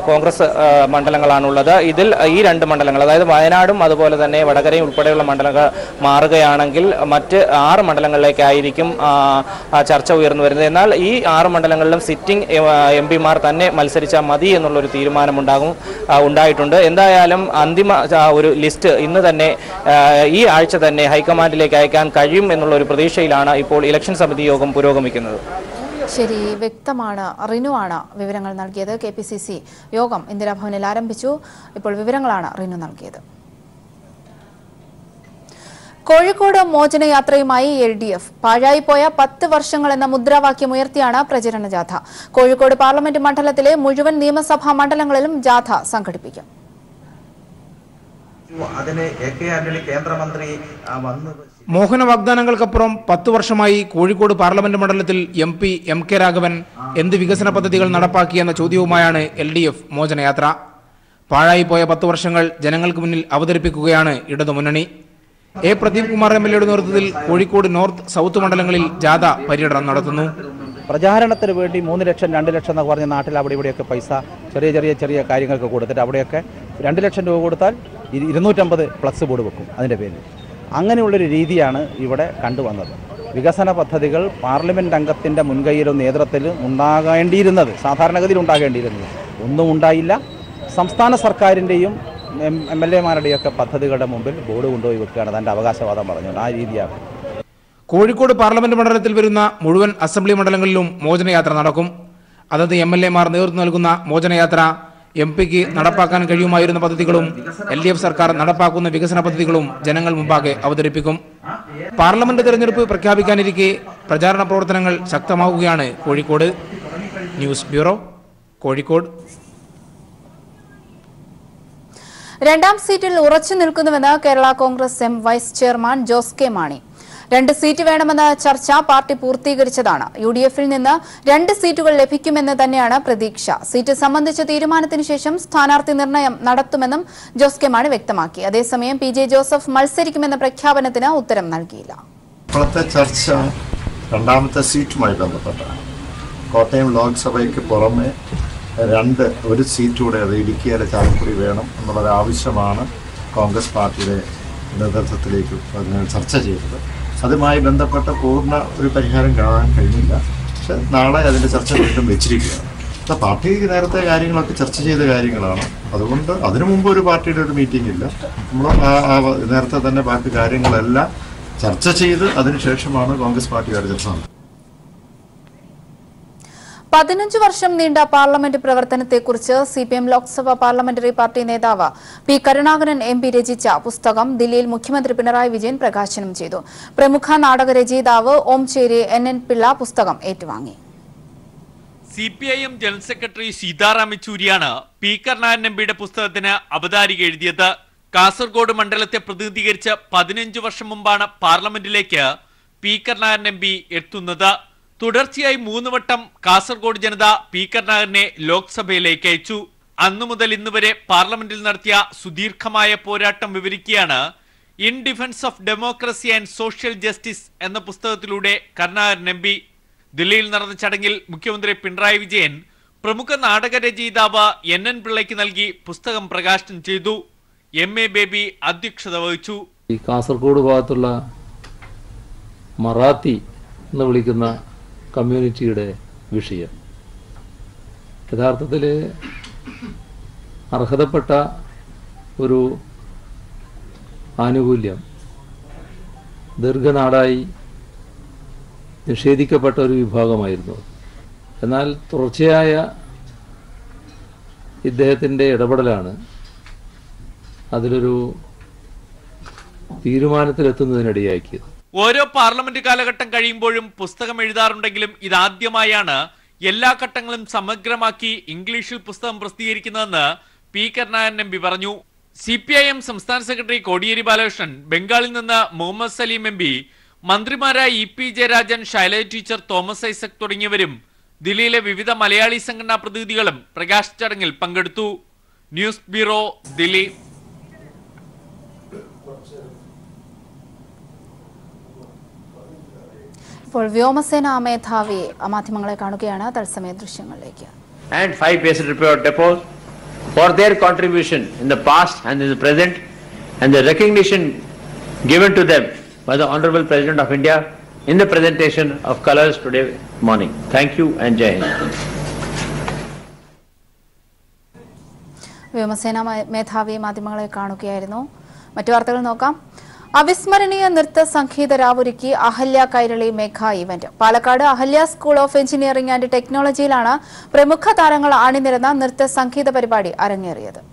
കോൺഗ്രസ് മണ്ഡലങ്ങളാണുള്ളത്. ഇതിൽ ഈ 2 മണ്ഡലങ്ങൾ, അതായത് വയനാടും അതുപോലെ തന്നെ വടകരയും ഉൾപ്പെടെയുള്ള മണ്ഡലങ്ങൾ മാറുകയാണെങ്കിൽ മറ്റ് 6 മണ്ഡലങ്ങളിലേക്കായിരിക്കും ചർച്ച ഉയർന്നു വരുന്നത്. എന്നാൽ ഈ 6 മണ്ഡലങ്ങളിലും സിറ്റിംഗ് MP-മാർ തന്നെ മത്സരിച്ചാൽ മതി എന്നുള്ളൊരു ഉണ്ടായിട്ടുണ്ട്. എന്തായാലും അന്തിമ ഒരു ലിസ്റ്റ് ഇന്ന് തന്നെ, ഈ ആഴ്ച തന്നെ ഹൈക്കമാൻഡിലേക്ക് അയക്കാൻ കഴിയും എന്നുള്ള ഒരു പ്രതീക്ഷയിലാണ് ഇപ്പോൾ ഇലക്ഷൻ സമിതി യോഗം പുരോഗമിക്കുന്നത്. ശരി, വ്യക്തമാണ്. റിനു ആണ് വിവരങ്ങൾ നൽകിയത്. KPCC യോഗം ഇന്ദിരാഭവനിൽ ആരംഭിച്ചു. ഇപ്പോൾ വിവരങ്ങളാണ് റിനു നൽകിയത്. കോഴിക്കോട് മോചനയാത്രയുമായി LDF. പാഴായിപ്പോയ 10 വർഷങ്ങൾ എന്ന മുദ്രാവാക്യം ഉയർത്തിയാണ് പ്രചരണ ജാഥ. കോഴിക്കോട് പാർലമെന്റ് മണ്ഡലത്തിലെ മുഴുവൻ നിയമസഭാ മണ്ഡലങ്ങളിലും ജാഥ സംഘടിപ്പിക്കും. മോഹന വാഗ്ദാനങ്ങൾക്കപ്പുറം 10 വർഷമായി കോഴിക്കോട് പാർലമെന്റ് മണ്ഡലത്തിൽ MP MK രാഘവൻ എന്ത് വികസന പദ്ധതികൾ നടപ്പാക്കിയെന്ന ചോദ്യവുമായാണ് LDF മോചനയാത്ര. പാഴായിപ്പോയ 10 വർഷങ്ങൾ ജനങ്ങൾക്ക് മുന്നിൽ അവതരിപ്പിക്കുകയാണ് ഇടതുമുന്നണി. പ്രദീപ് കുമാർ MLA യുടെ നേതൃത്വത്തിൽ കോഴിക്കോട് നോർത്ത്, സൗത്ത് മണ്ഡലങ്ങളിൽ ജാഥ പര്യടനം നടത്തുന്നു. പ്രചാരണത്തിന് വേണ്ടി 3 ലക്ഷം 2 ലക്ഷം എന്നൊക്കെ പറഞ്ഞ നാട്ടിൽ അവിടെ ഇവിടെയൊക്കെ പൈസ ചെറിയ കാര്യങ്ങൾക്ക് കൊടുത്തിട്ട് അവിടെയൊക്കെ 2 ലക്ഷം രൂപ കൊടുത്താൽ 250 ഫ്ലക്സ് ബോർഡ് വെക്കും. അതിൻ്റെ പേരിൽ അങ്ങനെയുള്ളൊരു രീതിയാണ് ഇവിടെ കണ്ടുവന്നത്. വികസന പദ്ധതികൾ പാർലമെൻറ്റ് അംഗത്തിൻ്റെ മുൻകൈയിലും നേതൃത്വത്തിലും ഉണ്ടാകേണ്ടിയിരുന്നത്, സാധാരണഗതിയിൽ ഉണ്ടാകേണ്ടിയിരുന്നത് ഒന്നും ഉണ്ടായില്ല. സംസ്ഥാന സർക്കാരിൻ്റെയും MLA-മാരുടെയൊക്കെ പദ്ധതികളുടെ മുമ്പിൽ ബോർഡ് കൊണ്ടുപോയി വെക്കുകയാണ്, തൻ്റെ അവകാശവാദം പറഞ്ഞുകൊണ്ട്. ആ രീതിയാണ്. കോഴിക്കോട് പാർലമെന്റ് മണ്ഡലത്തിൽ വരുന്ന മുഴുവൻ അസംബ്ലി മണ്ഡലങ്ങളിലും മോചനയാത്ര നടക്കും. അതത് MLA-മാർ നേതൃത്വം നൽകുന്ന മോചനയാത്ര MP-ക്ക് നടപ്പാക്കാൻ കഴിയുമായിരുന്ന പദ്ധതികളും LDF സർക്കാർ നടപ്പാക്കുന്ന വികസന പദ്ധതികളും ജനങ്ങൾ മുമ്പാകെ അവതരിപ്പിക്കും. പാർലമെന്റ് തെരഞ്ഞെടുപ്പ് പ്രഖ്യാപിക്കാനിരിക്കെ പ്രചാരണ പ്രവർത്തനങ്ങൾ ശക്തമാവുകയാണ് കോഴിക്കോട്. News bureau, Kozhikode. രണ്ടാം സീറ്റിൽ ഉറച്ചു നിൽക്കുന്നുവെന്ന് Kerala Congress M vice chairman Jose K Mani. 2 seat വേണമെന്ന ചർച്ച പാർട്ടി പൂർത്തീകരിച്ചതാണ്. UDF-ൽ നിന്ന് 2 സീറ്റുകൾ ലഭിക്കുമെന്ന് തന്നെയാണ് പ്രതീക്ഷ. സീറ്റ് സംബന്ധിച്ച തീരുമാനത്തിന് ശേഷം സ്ഥാനാർത്ഥി നിർണയം നടത്തുമെന്നും ജോസ് കെ മാണി വ്യക്തമാക്കി. അതേസമയം PJ ജോസഫ് മത്സരിക്കുമെന്ന പ്രഖ്യാപനത്തിന് ഉത്തരം നൽകിയില്ല. ഇപ്പോഴത്തെ ചർച്ച രണ്ടാമത്തെ സീറ്റുമായി ബന്ധപ്പെട്ടാണ്. കോട്ടയം ലോക്സഭയ്ക്ക് പുറമെ ഒരു സീറ്റ് കൂടെ, അത് ഇടുക്കിയിലെ ചാലക്കുടി വേണം എന്നുള്ളൊരു ആവശ്യമാണ് കോൺഗ്രസ് പാർട്ടിയുടെ നേതൃത്വത്തിലേക്ക് ചർച്ച ചെയ്തത്. അതുമായി ബന്ധപ്പെട്ട പൂർണ്ണ ഒരു പരിഹാരം കാണാൻ കഴിഞ്ഞില്ല. പക്ഷെ നാളെ അതിൻ്റെ ചർച്ച വീണ്ടും വെച്ചിരിക്കുകയാണ്. പാർട്ടി നേരത്തെ കാര്യങ്ങളൊക്കെ ചർച്ച ചെയ്ത കാര്യങ്ങളാണ്. അതുകൊണ്ട് അതിനു മുമ്പ് ഒരു പാർട്ടിയുടെ ഒരു മീറ്റിംഗ് ഇല്ല. നമ്മൾ നേരത്തെ തന്നെ ബാക്കി കാര്യങ്ങളെല്ലാം ചർച്ച ചെയ്ത് അതിനുശേഷമാണ് കോൺഗ്രസ് പാർട്ടിയുടെ ചർച്ച നടത്തുന്നത്. 15 വർഷം നീണ്ട പാർലമെന്റ് പ്രവർത്തനത്തെക്കുറിച്ച് CPM ലോക്സഭ പാർലമെന്ററി പാർട്ടി നേതാവ് പി കരുണാകരൻ MP രചിച്ച പുസ്തകം ദില്ലിയിൽ മുഖ്യമന്ത്രി പിണറായി വിജയൻ പ്രകാശനം ചെയ്തു. പ്രമുഖ നാടക രചയിതാവ് ഓംചേരി NN പിള്ള പുസ്തകം ഏറ്റുവാങ്ങി. CPIM ജനറൽ സെക്രട്ടറി സീതാറാം യെച്ചൂരിയാണ് പി കരുണാകരൻ MPയുടെ പുസ്തകത്തിന് അവതാരിക എഴുതിയത്. കാസർഗോഡ് മണ്ഡലത്തെ പ്രതിനിധീകരിച്ച് 15 വർഷം മുമ്പാണ് പാർലമെന്റിലേക്ക് പി കരുണാകരൻ MP എത്തുന്നത്. തുടർച്ചയായി 3 വട്ടം കാസർഗോഡ് ജനത പി കരുണാകരനെ ലോക്സഭയിലേക്ക് അയച്ചു. അന്നു മുതൽ ഇന്നുവരെ പാർലമെന്റിൽ നടത്തിയ സുദീർഘമായ പോരാട്ടം വിവരിക്കുകയാണ് in defence of democracy and social justice എന്ന പുസ്തകത്തിലൂടെ കരുണാകരൻ MP. ദില്ലിയിൽ നടന്ന ചടങ്ങിൽ മുഖ്യമന്ത്രി പിണറായി വിജയൻ പ്രമുഖ നാടക രചയിതാവ് NN പിള്ളയ്ക്ക് നൽകി പുസ്തകം പ്രകാശനം ചെയ്തു. MA ബേബി അധ്യക്ഷത വഹിച്ചു. ഈ കാസർഗോഡ് ഭാഗത്തുള്ള മറാത്തി എന്ന് വിളിക്കുന്ന കമ്മ്യൂണിറ്റിയുടെ വിഷയം യഥാർത്ഥത്തിൽ അർഹതപ്പെട്ട ഒരു ആനുകൂല്യം ദീർഘനാളായി നിഷേധിക്കപ്പെട്ട ഒരു വിഭാഗമായിരുന്നു. എന്നാൽ തുടർച്ചയായ ഇദ്ദേഹത്തിൻ്റെ ഇടപെടലാണ് അതിലൊരു തീരുമാനത്തിലെത്തുന്നതിനിടയാക്കിയത്. ഓരോ പാർലമെന്റ് കാലഘട്ടം കഴിയുമ്പോഴും പുസ്തകം എഴുതാറുണ്ടെങ്കിലും ഇതാദ്യമായാണ് എല്ലാ ഘട്ടങ്ങളും സമഗ്രമാക്കി ഇംഗ്ലീഷിൽ പുസ്തകം പ്രസിദ്ധീകരിക്കുന്നതെന്ന് പി കരുണാകരൻ MP പറഞ്ഞു. CPIM സംസ്ഥാന സെക്രട്ടറി കോടിയേരി ബാലകൃഷ്ണൻ, ബംഗാളിൽ നിന്ന് മുഹമ്മദ് സലീം MP, മന്ത്രിമാരായ EP Jayarajan, Shailaja teacher, Thomas Isaac തുടങ്ങിയവരും ദില്ലിയിലെ വിവിധ മലയാളി സംഘടനാ പ്രതിനിധികളും പ്രകാശന ചടങ്ങിൽ പങ്കെടുത്തു. News bureau, Delhi. ഇപ്പോൾ വ്യോമസേന മേധാവി മാധ്യമങ്ങളെ കാണുകയാണ്. തത്സമയ ദൃശ്യങ്ങളിലേക്ക്. And 5 PSC depots for their contribution in the past and in the present, and the recognition given to them by the Honorable President of India in the presentation of colors today morning. Thank you and Jai Hind. വ്യോമസേന മേധാവി മാധ്യമങ്ങളെ കാണുകയായിരുന്നു. മറ്റു വാർത്തകൾ നോക്കാം. അവിസ്മരണീയ നൃത്ത സംഗീത രാവൊരുക്കി Ahalia Kairali Megha event. Palakkad Ahalia school of engineering and ടെക്നോളജിയിലാണ് പ്രമുഖ താരങ്ങൾ അണിനിരന്ന നൃത്ത സംഗീത പരിപാടി അരങ്ങേറിയത്.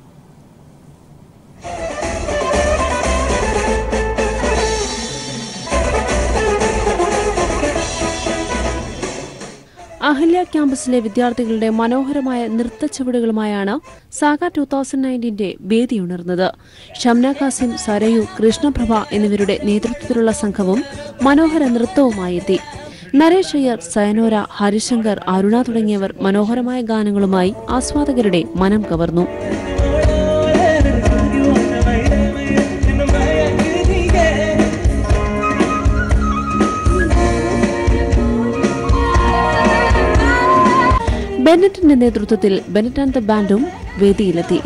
അഹല്യ ക്യാമ്പസിലെ വിദ്യാർത്ഥികളുടെ മനോഹരമായ നൃത്തച്ചുവടുകളുമായാണ് സാഗ 2019 വേദിയുണർന്നത്. ഷംന കാസിം, സരയു, കൃഷ്ണപ്രഭ എന്നിവരുടെ നേതൃത്വത്തിലുള്ള സംഘവും മനോഹര നൃത്തവുമായി എത്തി. നരേഷ് അയ്യർ, സയനോര, ഹരിശങ്കർ, അരുണ തുടങ്ങിയവർ മനോഹരമായ ഗാനങ്ങളുമായി ആസ്വാദകരുടെ മനം കവർന്നു. ബെന്നറ്റിന്റെ നേതൃത്വത്തിൽ ബെന്നറ്റ് ആൻഡ് ദ ബാൻഡും വേദിയിലെത്തി.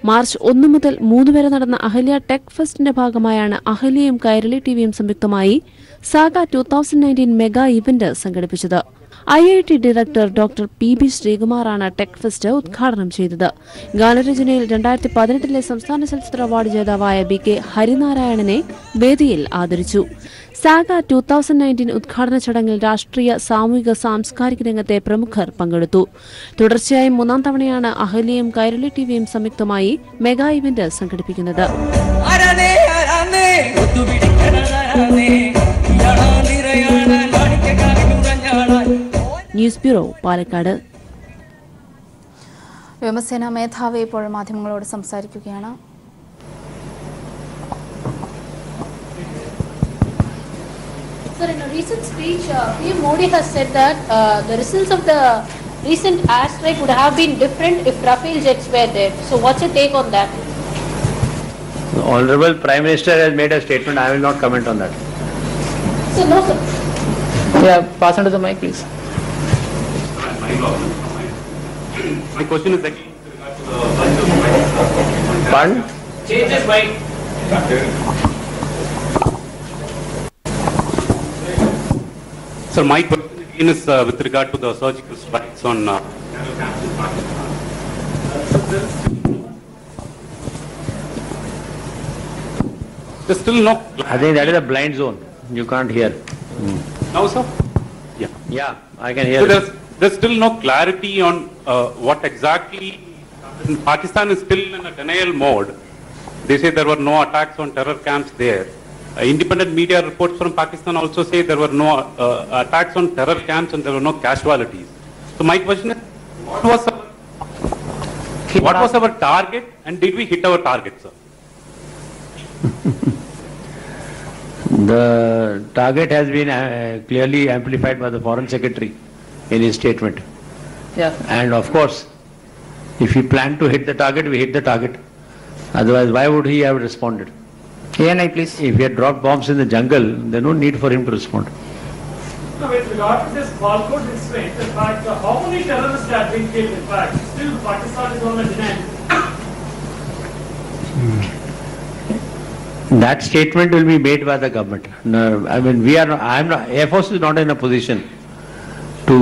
മാർച്ച് 1 മുതൽ 3 വരെ നടന്ന അഹല്യ ടെക് ഫെസ്റ്റിന്റെ ഭാഗമായാണ് അഹല്യയും കൈരളി ടിവിയും സംയുക്തമായി സാഗ 2019 മെഗാ ഇവന്റ് സംഘടിപ്പിച്ചത്. IIT ഡയറക്ടർ ഡോക്ടർ PB ശ്രീകുമാറാണ് ടെക് ഫെസ്റ്റ് ഉദ്ഘാടനം ചെയ്തത്. ഗാനരചനയിൽ 2018 സംസ്ഥാന ചലച്ചിത്ര അവാർഡ് ജേതാവായ BK ഹരിനാരായണനെ വേദിയിൽ ആദരിച്ചു. സാഗ 2019 ഉദ്ഘാടന ചടങ്ങിൽ രാഷ്ട്രീയ, സാമൂഹിക, സാംസ്കാരിക രംഗത്തെ പ്രമുഖർ പങ്കെടുത്തു. തുടർച്ചയായി 3-ാം തവണയാണ് അഹല്യയും കൈരളി ടിവിയും സംയുക്തമായി മെഗാ ഇവന്റ് സംഘടിപ്പിക്കുന്നത്. News bureau, Palakkad. വ്യോമസേന മേധാവി ഇപ്പോൾ മാധ്യമങ്ങളോട് സംസാരിക്കുകയാണ്. Sir, in a recent speech, PM Modi has said that the results of the recent airstrike would have been different if Rafale jets were there. So, what's your take on that? The Honorable Prime Minister has made a statement. I will not comment on that. So, no, sir. Yeah, pass on to the mic, please. My question is that. Pardon? Change his mind. Sir, my question again is with regard to the surgical strikes on. There's still no. I think that is a blind zone. You can't hear. Now, sir? Yeah, I can hear. So there's still no clarity on what exactly. Pakistan is still in a denial mode. They say there were no attacks on terror camps there. Independent media reports from Pakistan also say there were no attacks on terror camps and there were no casualties. So my question is, what was our target and did we hit our target, sir? The target has been clearly amplified by the Foreign Secretary in his statement. Yeah. And of course, if he planned to hit the target, we hit the target. Otherwise, why would he have responded? ANI, please. If he had dropped bombs in the jungle, there's no need for him to respond. Now, with regard to this Balkot incident, in fact, how many terrorists have been killed? In fact, still Pakistan is on the denial. That statement will be made by the government. No, I mean, Air Force is not in a position to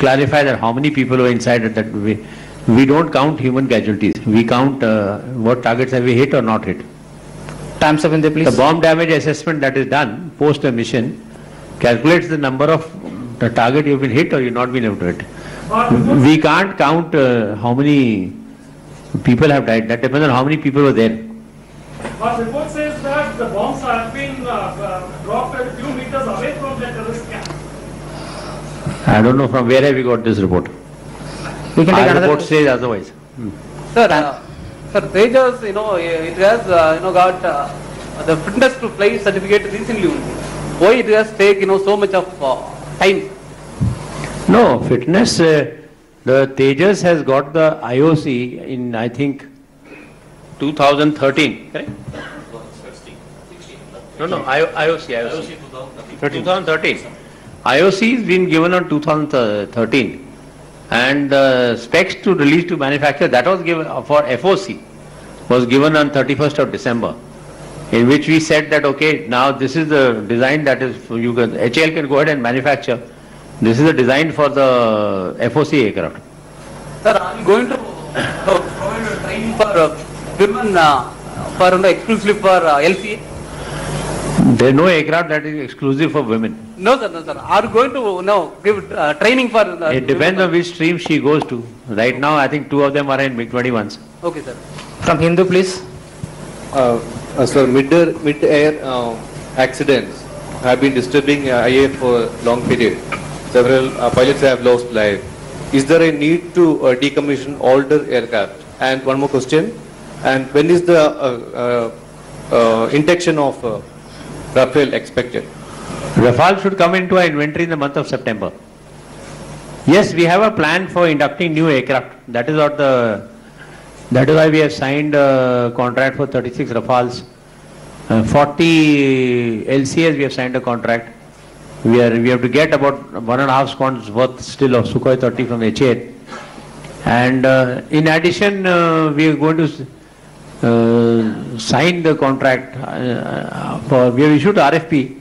clarify that how many people were inside it. That we don't count human casualties. We count what targets have we hit or not hit. Time's up in there, please. The bomb damage assessment that is done post a mission calculates the number of the target you've been hit or you've not been able to hit. We can't count how many people have died. That depends on how many people were there. But report says that the bombs have been dropped a few meters away from the terrorist camp. I don't know from where have we got this report. We can take Our another report says otherwise. Sir, Tejas, it has, got the fitness to fly certificate recently. Why it has taken, so much of time? No, fitness, the Tejas has got the IOC in, I think, 2013, correct? No, IOC. 2013. IOC has been given on 2013. And the specs to release to manufacture, that was given for FOC, was given on 31st of December, in which we said that, okay, now this is the design that is, HAL can go ahead and manufacture. This is the design for the FOC aircraft. Sir, are you going to provide training for women exclusively for LCA? There is no aircraft that is exclusive for women. No, sir. Are you going to give training for? It depends on which stream she goes to. Right now, I think 2 of them are in MiG-21s. Okay, sir. From Hindu, please. Sir, mid-air accidents have been disturbing IAF for a long period. Several pilots have lost life. Is there a need to decommission older aircraft? And one more question. And when is the induction of Rafale expected? Rafale should come into our inventory in the month of September. Yes, we have a plan for inducting new aircraft. That is why we have signed a contract for 36 Rafales. 40 LCAs we have signed a contract. We have to get about 1.5 squadrons worth still of Sukhoi 30 from HAL. And in addition, we are going to sign the contract we have issued RFP,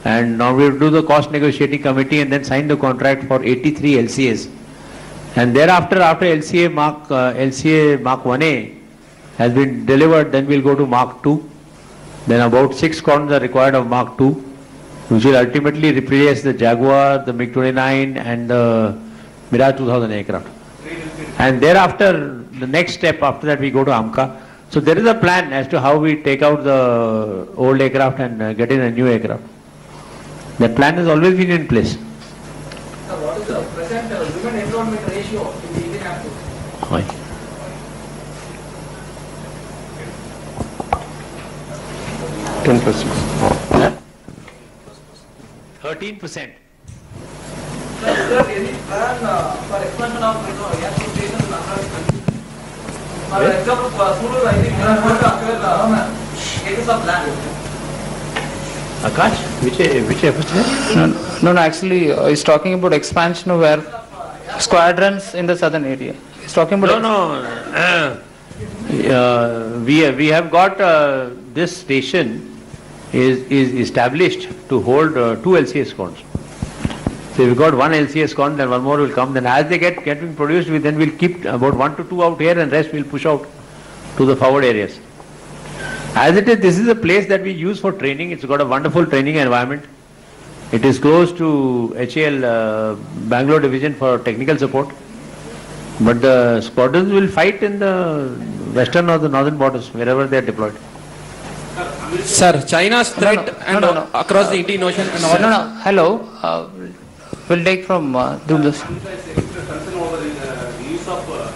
and now we have to do the cost negotiating committee and then sign the contract for 83 LCAs. And thereafter, after LCA Mark 1A has been delivered, then we'll go to Mark 2. Then about 6 squadrons are required of Mark 2, which will ultimately replace the Jaguar, the MiG-29 and the Mirage 2000 aircraft. And thereafter, the next step after that, we go to AMCA. So there is a plan as to how we take out the old aircraft and get in a new aircraft. That plan has always been in place. What is the present women enrollment ratio in the Indian Air Force? 10%. 13%. Sir, any plan for expansion of air force stations in other countries? For example, Sulu, I think there are going to acquire acres of land. Akash, which episode? No, actually, he's talking about expansion of air squadrons in the southern area. He's talking about we have got this station is established to hold 2 LCA squadrons. So we've got 1 LCA squadron, then 1 more will come. Then as they getting produced, then we'll keep about 1 to 2 out here, and rest we'll push out to the forward areas. As it is, this is a place that we use for training. It's got a wonderful training environment. It is close to HAL Bangalore division for technical support. But the squadrons will fight in the western or the northern borders, wherever they are deployed. Sir, China's threat across the Indian Ocean and all. Hello. We'll take from Dulus. Concern over the use of the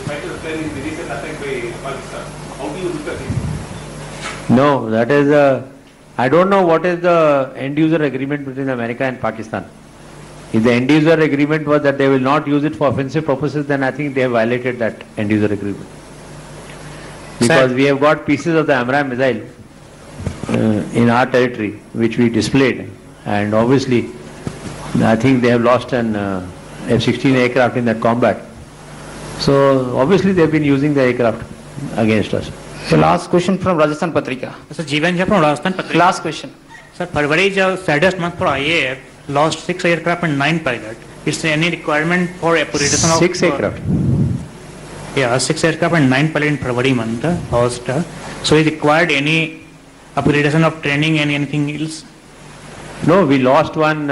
fighter plane in the recent attack by Pakistan. How do you look at it? No, that is I don't know what is the end user agreement between America and Pakistan. If the end user agreement was that they will not use it for offensive purposes, then I think they have violated that end user agreement. Because we have got pieces of the AMRAAM missile in our territory, which we displayed, and obviously I think they have lost an F-16 aircraft in that combat. So obviously they have been using the aircraft against us. The last question from Rajasthan Patrika. Sir, Jeevan Jha from Rajasthan Patrika. Last question. Sir, February is the saddest month for IAF. Lost 6 aircraft and 9 pilots. Is there any requirement for upgradation of 6 aircraft? Yeah, 6 aircraft and 9 pilots in February month lost. So is required any upgradation of training and anything else? No, we lost one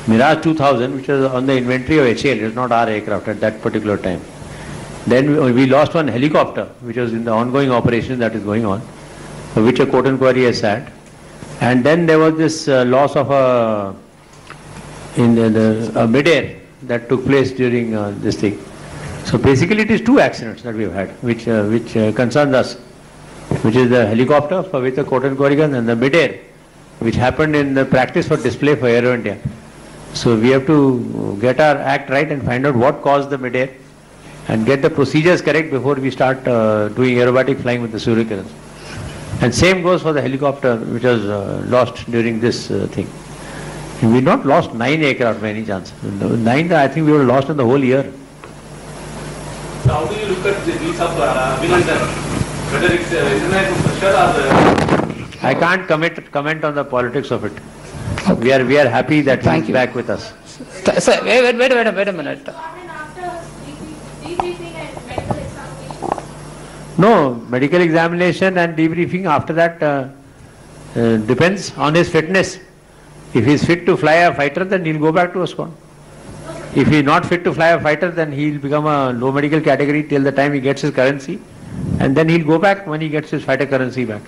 Mirage 2000, which was on the inventory of HAL. It was not our aircraft at that particular time. Then we lost one helicopter, which was in the ongoing operation that is going on, for which a court inquiry has sat. And then there was this loss of a mid-air that took place during this thing. So basically it is 2 accidents that we have had, which concerns us, which is the helicopter for which the court inquiry goes, and the mid-air, which happened in the practice for display for Aero India. So we have to get our act right and find out what caused the mid-air and get the procedures correct before we start doing aerobatic flying with the Surya Kirans. And same goes for the helicopter, which was lost during this thing. We not lost 9 aircraft by any chance. 9, I think we were lost in the whole year. So how do you look at the use of Abhinandan? Whether it's international pressure or I can't comment on the politics of it. Okay. We are happy that he's back with us. Sir, wait a minute. No, medical examination and debriefing after that depends on his fitness. If he is fit to fly a fighter, then he'll go back to a squadron. If he is not fit to fly a fighter, then he'll become a low medical category till the time he gets his currency, and then he'll go back when he gets his fighter currency back.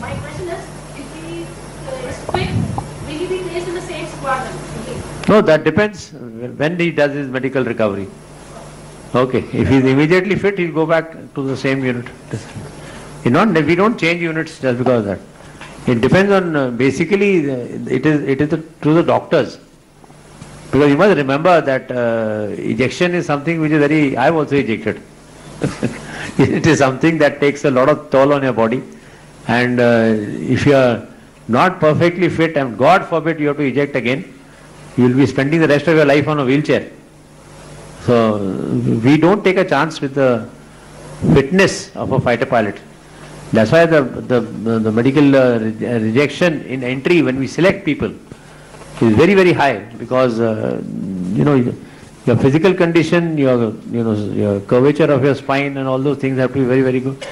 My question is, if he is fit, will he be placed in the same squadron? No, that depends when he does his medical recovery. Okay, if he is immediately fit, he'll go back to the same unit. We don't change units just because of that. It depends on basically it is to the doctors, because you must remember that ejection is something which is very. I have also ejected. It is something that takes a lot of toll on your body, and if you are not perfectly fit, and God forbid you have to eject again, you will be spending the rest of your life on a wheelchair. So we don't take a chance with the fitness of a fighter pilot. That's why the medical rejection in entry when we select people is very, very high, because your physical condition, your curvature of your spine and all those things have to be very, very good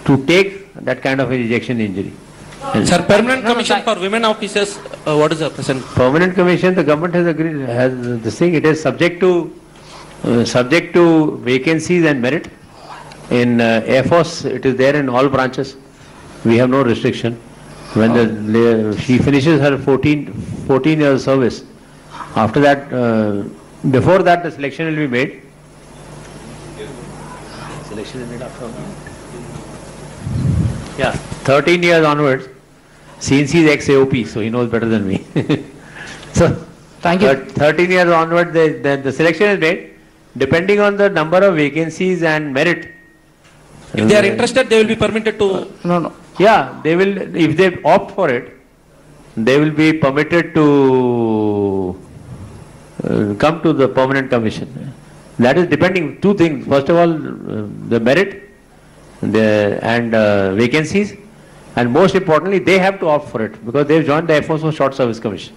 to take that kind of a rejection injury. Sir, permanent commission for women officers, what is the present? Permanent commission, the government has agreed, has this thing, it is subject to vacancies and merit. In Air Force, it is there in all branches. We have no restriction. When she finishes her 14 years service, after that, before that, the selection will be made. Selection is made after. Yeah, 13 years onwards. Since he is ex-AOP, so he knows better than me. So, thank you. 13 years onwards, the selection is made. Depending on the number of vacancies and merit. If they are interested, they will be permitted to. No. Yeah, they will. If they opt for it, they will be permitted to come to the permanent commission. That is depending two things. First of all, the merit, and vacancies, and most importantly, they have to opt for it because they have joined the Air Force for Short Service Commission.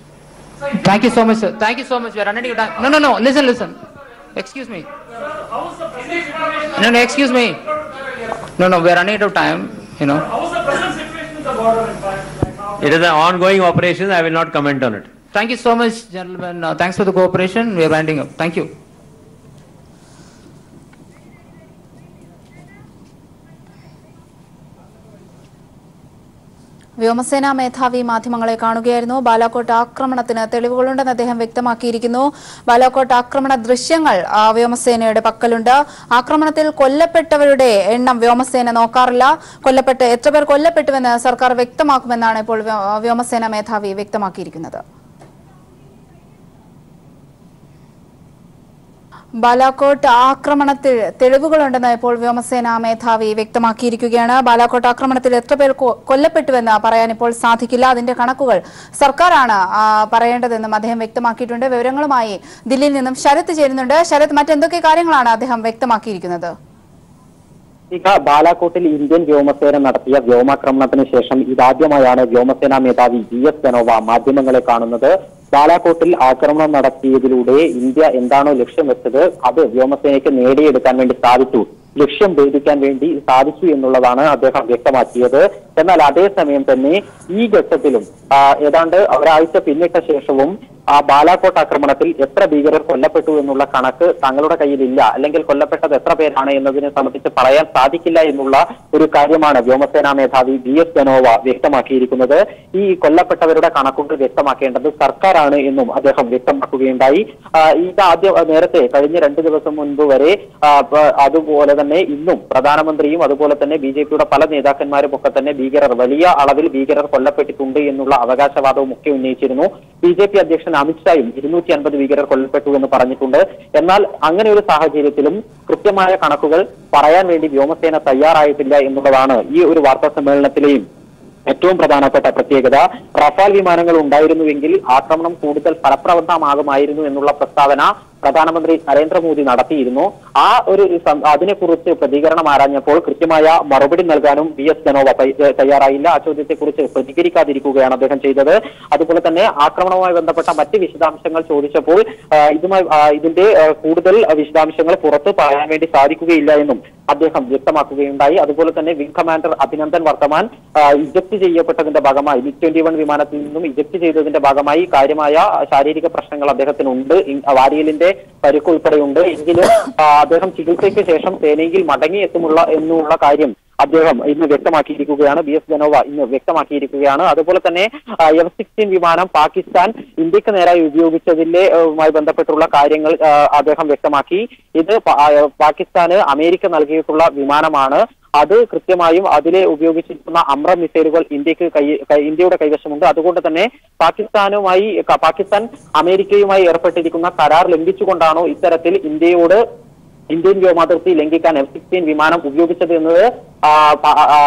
Thank you so much, sir. Thank you so much. We are running out of time. No. Listen. Excuse me. No. Excuse me. No. We are running out of time. How is the present situation in the border, in fact, right now? It is an ongoing operation. I will not comment on it. Thank you so much, gentlemen. Thanks for the cooperation. We are winding up. Thank you. വ്യോമസേനാ മേധാവി മാധ്യമങ്ങളെ കാണുകയായിരുന്നു. ബാലാക്കോട്ട് ആക്രമണത്തിന് തെളിവുകളുണ്ടെന്ന് അദ്ദേഹം വ്യക്തമാക്കിയിരിക്കുന്നു. ബാലാക്കോട്ട് ആക്രമണ ദൃശ്യങ്ങൾ വ്യോമസേനയുടെ പക്കലുണ്ട്. ആക്രമണത്തിൽ കൊല്ലപ്പെട്ടവരുടെ എണ്ണം വ്യോമസേന നോക്കാറില്ല. എത്ര പേർ കൊല്ലപ്പെട്ടുവെന്ന് സർക്കാർ വ്യക്തമാക്കുമെന്നാണ് ഇപ്പോൾ വ്യോമസേനാ മേധാവി വ്യക്തമാക്കിയിരിക്കുന്നത്. ബാലാക്കോട്ട് ആക്രമണത്തിൽ തെളിവുകളുണ്ടെന്ന് ഇപ്പോൾ വ്യോമസേനാ മേധാവി വ്യക്തമാക്കിയിരിക്കുകയാണ്. ബാലാക്കോട്ട് ആക്രമണത്തിൽ എത്ര പേർ കൊല്ലപ്പെട്ടുവെന്ന് പറയാൻ ഇപ്പോൾ സാധിക്കില്ല. അതിന്റെ കണക്കുകൾ സർക്കാരാണ് പറയേണ്ടതെന്നും അദ്ദേഹം വ്യക്തമാക്കിയിട്ടുണ്ട്. വിവരങ്ങളുമായി ദില്ലിയിൽ നിന്നും ശരത് ചേരുന്നുണ്ട്. ശരത്, മറ്റെന്തൊക്കെ കാര്യങ്ങളാണ് അദ്ദേഹം വ്യക്തമാക്കിയിരിക്കുന്നത്? ബാലാക്കോട്ടിൽ ഇന്ത്യൻ വ്യോമസേന നടത്തിയ വ്യോമാക്രമണത്തിന് ശേഷം ഇതാദ്യമായാണ് വ്യോമസേനാ മേധാവി GS ധനോവ മാധ്യമങ്ങളെ കാണുന്നത്. ബാലാക്കോട്ടിൽ ആക്രമണം നടത്തിയതിലൂടെ ഇന്ത്യ എന്താണോ ലക്ഷ്യം വെച്ചത് അത് വ്യോമസേനയ്ക്ക് നേടിയെടുക്കാൻ വേണ്ടി സാധിച്ചു, ലക്ഷ്യം ഭേദിക്കാൻ വേണ്ടി സാധിച്ചു എന്നുള്ളതാണ് അദ്ദേഹം വ്യക്തമാക്കിയത്. എന്നാൽ അതേസമയം തന്നെ ഈ ഘട്ടത്തിലും ഏതാണ്ട് ഒരാഴ്ച പിന്നിട്ട ശേഷവും ആ ബാലാക്കോട്ട് ആക്രമണത്തിൽ എത്ര ഭീകരർ കൊല്ലപ്പെട്ടു എന്നുള്ള കണക്ക് തങ്ങളുടെ കയ്യിലില്ല, അല്ലെങ്കിൽ കൊല്ലപ്പെട്ടത് എത്ര പേരാണ് എന്നതിനെ സംബന്ധിച്ച് പറയാൻ സാധിക്കില്ല എന്നുള്ള ഒരു കാര്യമാണ് വ്യോമസേനാ മേധാവി GS ധനോവ വ്യക്തമാക്കിയിരിക്കുന്നത്. ഈ കൊല്ലപ്പെട്ടവരുടെ കണക്കുകൾ വ്യക്തമാക്കേണ്ടത് സർക്കാരാണ് എന്നും അദ്ദേഹം വ്യക്തമാക്കുകയുണ്ടായി. നേരത്തെ കഴിഞ്ഞ 2 ദിവസം മുൻപ് വരെ അതുപോലെ തന്നെ ഇന്നും പ്രധാനമന്ത്രിയും അതുപോലെ തന്നെ BJPയുടെ പല നേതാക്കന്മാരും ഒക്കെ തന്നെ വലിയ അളവിൽ ഭീകരർ കൊല്ലപ്പെട്ടിട്ടുണ്ട് എന്നുള്ള അവകാശവാദവും ഒക്കെ ഉന്നയിച്ചിരുന്നു. BJP അധ്യക്ഷൻ അമിത്ഷായും 250 ഭീകരർ കൊല്ലപ്പെട്ടു എന്ന് പറഞ്ഞിട്ടുണ്ട്. എന്നാൽ അങ്ങനെ ഒരു സാഹചര്യത്തിലും കൃത്യമായ കണക്കുകൾ പറയാൻ വേണ്ടി വ്യോമസേന തയ്യാറായിട്ടില്ല എന്നുള്ളതാണ് ഈ ഒരു വാർത്താ സമ്മേളനത്തിലെയും ഏറ്റവും പ്രധാനപ്പെട്ട പ്രത്യേകത. റഫാൽ വിമാനങ്ങൾ ഉണ്ടായിരുന്നുവെങ്കിൽ ആക്രമണം കൂടുതൽ ഫലപ്രദമാകുമായിരുന്നു എന്നുള്ള പ്രസ്താവന പ്രധാനമന്ത്രി നരേന്ദ്രമോദി നടത്തിയിരുന്നു. അതിനെക്കുറിച്ച് പ്രതികരണം ആരാഞ്ഞപ്പോൾ കൃത്യമായ മറുപടി നൽകാനും GS ധനോവ തയ്യാറായില്ല. ആ ചോദ്യത്തെക്കുറിച്ച് പ്രതികരിക്കാതിരിക്കുകയാണ് അദ്ദേഹം ചെയ്തത്. അതുപോലെ തന്നെ ആക്രമണവുമായി ബന്ധപ്പെട്ട മറ്റ് വിശദാംശങ്ങൾ ചോദിച്ചപ്പോൾ ഇതിന്റെ കൂടുതൽ വിശദാംശങ്ങൾ പുറത്ത് പറയാൻ വേണ്ടി സാധിക്കുകയില്ല എന്നും അദ്ദേഹം വ്യക്തമാക്കുകയുണ്ടായി. അതുപോലെ തന്നെ വിംഗ് കമാൻഡർ അഭിനന്ദൻ വർത്തമാൻ ഇജക്ട് ചെയ്യപ്പെട്ടതിന്റെ ഭാഗമായി MiG-21 വിമാനത്തിൽ നിന്നും ഇജക്ട് ചെയ്തതിന്റെ ഭാഗമായി കാര്യമായ ശാരീരിക പ്രശ്നങ്ങൾ അദ്ദേഹത്തിനുണ്ട്. വാരിയലിന്റെ പരിക്ക് ഉൾപ്പെടെയുണ്ട്. എങ്കിലും അദ്ദേഹം ചികിത്സയ്ക്ക് ശേഷം സേനയിൽ മടങ്ങി എന്നുള്ള കാര്യം അദ്ദേഹം ഇന്ന് വ്യക്തമാക്കിയിരിക്കുകയാണ്. GS ധനോവ ഇന്ന് വ്യക്തമാക്കിയിരിക്കുകയാണ്. അതുപോലെ തന്നെ F-16 വിമാനം പാകിസ്ഥാൻ ഇന്ത്യക്ക് നേരായി ഉപയോഗിച്ചതിന്റെയുമായി ബന്ധപ്പെട്ടുള്ള കാര്യങ്ങൾ അദ്ദേഹം വ്യക്തമാക്കി. ഇത് പാകിസ്ഥാന് അമേരിക്ക നൽകിയിട്ടുള്ള വിമാനമാണ്. അത് കൃത്യമായും അതിലെ ഉപയോഗിച്ചിരിക്കുന്ന അമ്ര മിസൈലുകൾ ഇന്ത്യയുടെ കൈവശമുണ്ട്. അതുകൊണ്ട് തന്നെ പാകിസ്ഥാൻ അമേരിക്കയുമായി ഏർപ്പെട്ടിരിക്കുന്ന കരാർ ലംഘിച്ചുകൊണ്ടാണോ ഇത്തരത്തിൽ ഇന്ത്യയോട് ഇന്ത്യൻ വ്യോമാതിർത്തി ലംഘിക്കാൻ F-16 വിമാനം ഉപയോഗിച്ചത് എന്നത്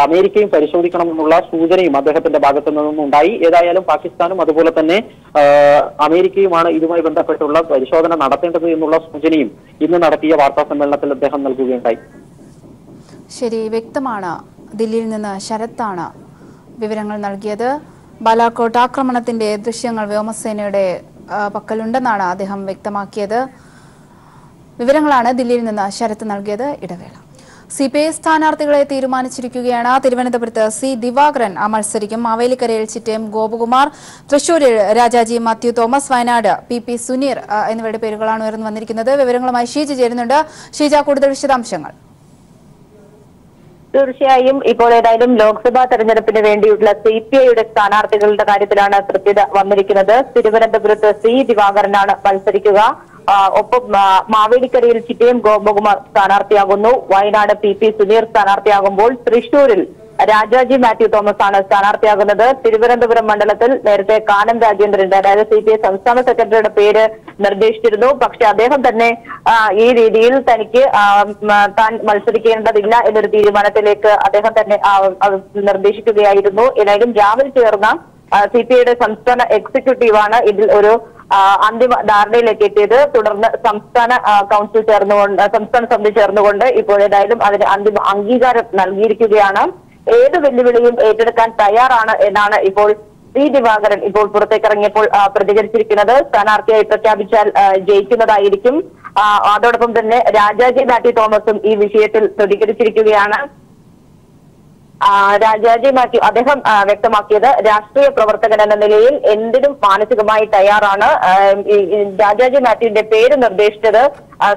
അമേരിക്കയും പരിശോധിക്കണമെന്നുള്ള സൂചനയും അദ്ദേഹത്തിന്റെ ഭാഗത്തു നിന്നുണ്ടായി. ഏതായാലും പാകിസ്ഥാനും അതുപോലെ തന്നെ അമേരിക്കയുമാണ് ഇതുമായി ബന്ധപ്പെട്ടുള്ള പരിശോധന നടത്തേണ്ടത് എന്നുള്ള സൂചനയും ഇന്ന് നടത്തിയ വാർത്താ സമ്മേളനത്തിൽ അദ്ദേഹം നൽകുകയുണ്ടായി. ശരി, വ്യക്തമാണ്. ദില്ലിയിൽ നിന്ന് ശരത്താണ് വിവരങ്ങൾ നൽകിയത്. ബാലാക്കോട്ട് ആക്രമണത്തിന്റെ ദൃശ്യങ്ങൾ വ്യോമസേനയുടെ പക്കലുണ്ടെന്നാണ് അദ്ദേഹം വ്യക്തമാക്കിയത്. വിവരങ്ങളാണ് ദില്ലിയിൽ നിന്ന് ശരത്ത് നൽകിയത്. ഇടവേള. CPI സ്ഥാനാർത്ഥികളെ തീരുമാനിച്ചിരിക്കുകയാണ്. തിരുവനന്തപുരത്ത് C. ദിവാകരൻ മത്സരിക്കും. മാവേലിക്കരയിൽ ചിറ്റയം ഗോപകുമാർ, തൃശൂരിൽ രാജാജി മാത്യു തോമസ്, വയനാട് PP സുനീർ എന്നിവരുടെ പേരുകളാണ് ഉയർന്നു വന്നിരിക്കുന്നത്. വിവരങ്ങളുമായി ഷീജ ചേരുന്നുണ്ട്. ഷീജ, കൂടുതൽ വിശദാംശങ്ങൾ. തീർച്ചയായും ഇപ്പോൾ ഏതായാലും ലോക്സഭാ തെരഞ്ഞെടുപ്പിന് വേണ്ടിയുള്ള CPIയുടെ സ്ഥാനാർത്ഥികളുടെ കാര്യത്തിലാണ് കൃത്യത വന്നിരിക്കുന്നത്. തിരുവനന്തപുരത്ത് C. ദിവാകരനാണ് മത്സരിക്കുക. ഒപ്പം മാവേലിക്കരയിൽ ചിറ്റയം ഗോപകുമാർ സ്ഥാനാർത്ഥിയാകുന്നു. വയനാട് PP സുനീർ സ്ഥാനാർത്ഥിയാകുമ്പോൾ തൃശൂരിൽ രാജാജി മാത്യു തോമസ് ആണ് സ്ഥാനാർത്ഥിയാകുന്നത്. തിരുവനന്തപുരം മണ്ഡലത്തിൽ നേരത്തെ കാനം രാജേന്ദ്രന്റെ, അതായത് CPI സംസ്ഥാന സെക്രട്ടറിയുടെ പേര് നിർദ്ദേശിച്ചിരുന്നു. പക്ഷെ അദ്ദേഹം തന്നെ ഈ രീതിയിൽ തനിക്ക് താൻ മത്സരിക്കേണ്ടതില്ല എന്നൊരു തീരുമാനത്തിലേക്ക് അദ്ദേഹം തന്നെ നിർദ്ദേശിക്കുകയായിരുന്നു. ഏതായാലും രാവിലെ ചേർന്ന CPIയുടെ സംസ്ഥാന എക്സിക്യൂട്ടീവാണ് ഇതിൽ ഒരു അന്തിമ ധാരണയിലേക്ക് എത്തിയത്. തുടർന്ന് സംസ്ഥാന സമിതി ചേർന്നുകൊണ്ട് ഇപ്പോൾ ഏതായാലും അതിന് അന്തിമ അംഗീകാരം നൽകിയിരിക്കുകയാണ്. ഏത് വെല്ലുവിളിയും ഏറ്റെടുക്കാൻ തയ്യാറാണ് എന്നാണ് ഇപ്പോൾ C. ദിവാകരൻ ഇപ്പോൾ പുറത്തേക്കിറങ്ങിയപ്പോൾ പ്രതികരിച്ചിരിക്കുന്നത്. സ്ഥാനാർത്ഥിയായി പ്രഖ്യാപിച്ചാൽ ജയിക്കുന്നതായിരിക്കും. അതോടൊപ്പം തന്നെ രാജാജി മാത്യു തോമസും ഈ വിഷയത്തിൽ പ്രതികരിച്ചിരിക്കുകയാണ്. രാജാജി മാത്യു അദ്ദേഹം വ്യക്തമാക്കിയത് രാഷ്ട്രീയ പ്രവർത്തകൻ എന്ന നിലയിൽ എന്തിനും മാനസികമായി തയ്യാറാണ്. രാജാജി മാത്യുവിന്റെ പേര് നിർദ്ദേശിച്ചത്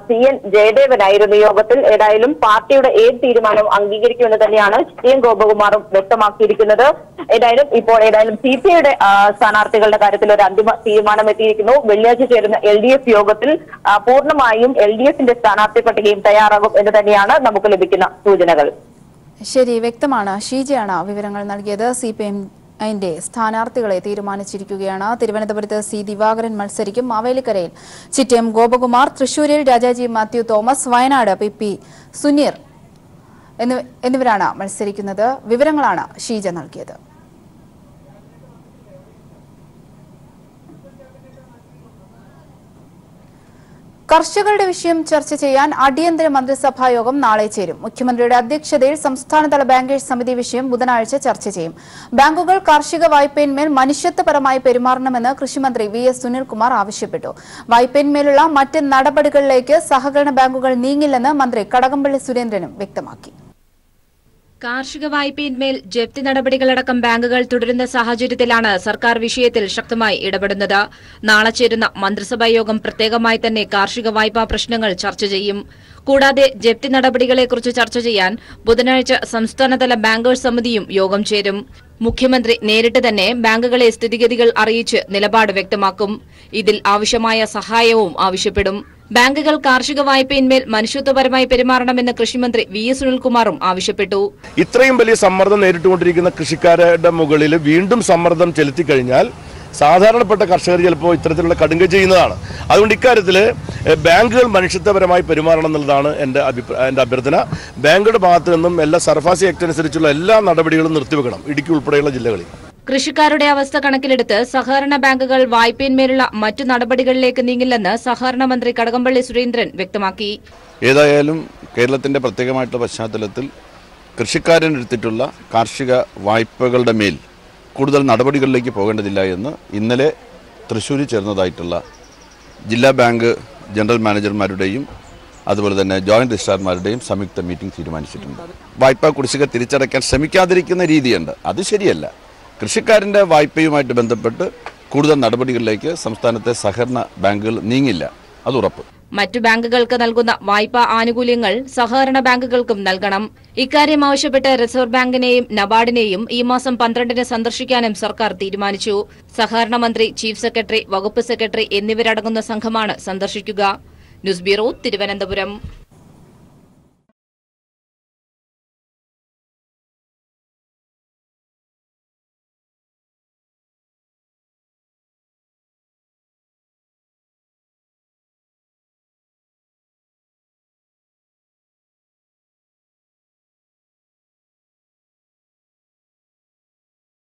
CN ജയദേവനായിരുന്നു യോഗത്തിൽ. ഏതായാലും പാർട്ടിയുടെ ഏത് തീരുമാനവും അംഗീകരിക്കുമെന്ന് തന്നെയാണ് ചിറ്റയം ഗോപകുമാറും വ്യക്തമാക്കിയിരിക്കുന്നത്. ഇപ്പോൾ CPIയുടെ സ്ഥാനാർത്ഥികളുടെ കാര്യത്തിൽ ഒരു അന്തിമ തീരുമാനം എത്തിയിരിക്കുന്നു. വെള്ളിയാഴ്ച ചേരുന്ന LDF യോഗത്തിൽ പൂർണ്ണമായും LDFന്റെ സ്ഥാനാർത്ഥി പട്ടികയും തയ്യാറാകും എന്ന് തന്നെയാണ് നമുക്ക് ലഭിക്കുന്ന സൂചനകൾ. ശരി, വ്യക്തമാണ്. ഷീജയാണ് വിവരങ്ങൾ നൽകിയത്. CPIന്റെ സ്ഥാനാർത്ഥികളെ തീരുമാനിച്ചിരിക്കുകയാണ്. തിരുവനന്തപുരത്ത് C. ദിവാകരൻ മത്സരിക്കും. മാവേലിക്കരയിൽ ചിറ്റയം ഗോപകുമാർ, തൃശൂരിൽ രാജാജി മാത്യു തോമസ്, വയനാട് PP സുനീർ എന്നിവരാണ് മത്സരിക്കുന്നത്. വിവരങ്ങളാണ് ഷീജ നൽകിയത്. കർഷകരുടെ വിഷയം ചർച്ച ചെയ്യാൻ അടിയന്തര മന്ത്രിസഭാ യോഗം നാളെ ചേരും. മുഖ്യമന്ത്രിയുടെ അധ്യക്ഷതയിൽ സംസ്ഥാനതല ബാങ്കേഴ്സ് സമിതി വിഷയം ബുധനാഴ്ച ചർച്ച ചെയ്യും. ബാങ്കുകൾ കാർഷിക വായ്പയിന്മേൽ മനുഷ്യത്വപരമായി പെരുമാറണമെന്ന് കൃഷിമന്ത്രി VS സുനിൽകുമാർ ആവശ്യപ്പെട്ടു. വായ്പയിന്മേലുള്ള മറ്റ് നടപടികളിലേക്ക് സഹകരണ ബാങ്കുകൾ നീങ്ങില്ലെന്ന് മന്ത്രി കടകംപള്ളി സുരേന്ദ്രനും വ്യക്തമാക്കി. കാർഷിക വായ്പയിന്മേൽ ജപ്തി നടപടികളടക്കം ബാങ്കുകൾ തുടരുന്ന സാഹചര്യത്തിലാണ് സർക്കാർ വിഷയത്തിൽ ശക്തമായി ഇടപെടുന്നത്. നാളെ ചേരുന്ന മന്ത്രിസഭാ യോഗം പ്രത്യേകമായി തന്നെ കാർഷിക വായ്പാ പ്രശ്നങ്ങൾ ചർച്ച ചെയ്യും. കൂടാതെ ജപ്തി നടപടികളെക്കുറിച്ച് ചർച്ച ചെയ്യാൻ ബുധനാഴ്ച സംസ്ഥാനതല ബാങ്കേഴ്സ് സമിതിയും യോഗം ചേരും. മുഖ്യമന്ത്രി നേരിട്ട് തന്നെ ബാങ്കുകളെ സ്ഥിതിഗതികൾ അറിയിച്ച് നിലപാട് വ്യക്തമാക്കും. ഇതിൽ ആവശ്യമായ സഹായവും ആവശ്യപ്പെടും. ബാങ്കുകൾ കാർഷിക വായ്പയിന്മേൽ മനുഷ്യത്വപരമായി പെരുമാറണമെന്ന് കൃഷിമന്ത്രി VS സുനിൽകുമാറും ആവശ്യപ്പെട്ടു. ഇത്രയും വലിയ സമ്മർദ്ദം നേരിട്ടുകൊണ്ടിരിക്കുന്ന കൃഷിക്കാരുടെ മുകളിൽ വീണ്ടും സമ്മർദ്ദം ചെലുത്തിക്കഴിഞ്ഞാൽ സാധാരണപ്പെട്ട കർഷകർ ചിലപ്പോൾ ഇത്തരത്തിലുള്ള കടുങ്ക ചെയ്യുന്നതാണ്. അതുകൊണ്ട് ഇക്കാര്യത്തിൽ ബാങ്കുകൾ മനുഷ്യത്വപരമായി പെരുമാറണം എന്നുള്ളതാണ് എൻ്റെ അഭ്യർത്ഥന. ബാങ്കുകളുടെ ഭാഗത്തു നിന്നും എല്ലാ സർഫാസി ആക്ട് അനുസരിച്ചുള്ള എല്ലാ നടപടികളും നിർത്തിവെക്കണം, ഇടുക്കി ഉൾപ്പെടെയുള്ള ജില്ലകളിൽ. കൃഷിക്കാരുടെ അവസ്ഥ കണക്കിലെടുത്ത് സഹകരണ ബാങ്കുകൾ വായ്പയിന്മേലുള്ള മറ്റു നടപടികളിലേക്ക് നീങ്ങില്ലെന്ന് സഹകരണ മന്ത്രി കടകംപള്ളി സുരേന്ദ്രൻ വ്യക്തമാക്കി. ഏതായാലും കേരളത്തിന്റെ പ്രത്യേകമായിട്ടുള്ള പശ്ചാത്തലത്തിൽ കൃഷിക്കാരനെടുത്തിട്ടുള്ള കാർഷിക വായ്പകളുടെ മേൽ കൂടുതൽ നടപടികളിലേക്ക് പോകേണ്ടതില്ല എന്ന് ഇന്നലെ തൃശ്ശൂരിൽ ചേർന്നതായിട്ടുള്ള ജില്ലാ ബാങ്ക് ജനറൽ മാനേജർമാരുടെയും അതുപോലെ തന്നെ ജോയിന്റ് രജിസ്ട്രാർമാരുടെയും സംയുക്ത മീറ്റിംഗ് തീരുമാനിച്ചിട്ടുണ്ട്. വായ്പാ കുടിശ്ശിക തിരിച്ചടയ്ക്കാൻ ശ്രമിക്കാതിരിക്കുന്ന രീതിയുണ്ട്, അത് ശരിയല്ല. കൃഷിക്കാരൻ്റെ വായ്പയുമായിട്ട് ബന്ധപ്പെട്ട് കൂടുതൽ നടപടികളിലേക്ക് സംസ്ഥാനത്തെ സഹകരണ ബാങ്കുകൾ നീങ്ങില്ല, അത് ഉറപ്പ്. മറ്റു ബാങ്കുകൾക്ക് നൽകുന്ന വായ്പാ ആനുകൂല്യങ്ങൾ സഹകരണ ബാങ്കുകൾക്കും നൽകണം. ഇക്കാര്യം ആവശ്യപ്പെട്ട് റിസർവ് ബാങ്കിനെയും നബാർഡിനെയും ഈ മാസം 12-ന് സന്ദർശിക്കാനും സർക്കാർ തീരുമാനിച്ചു. സഹകരണ മന്ത്രി, ചീഫ് സെക്രട്ടറി, വകുപ്പ് സെക്രട്ടറി എന്നിവരടങ്ങുന്ന സംഘമാണ് സന്ദർശിക്കുക. News bureau, Thiruvananthapuram.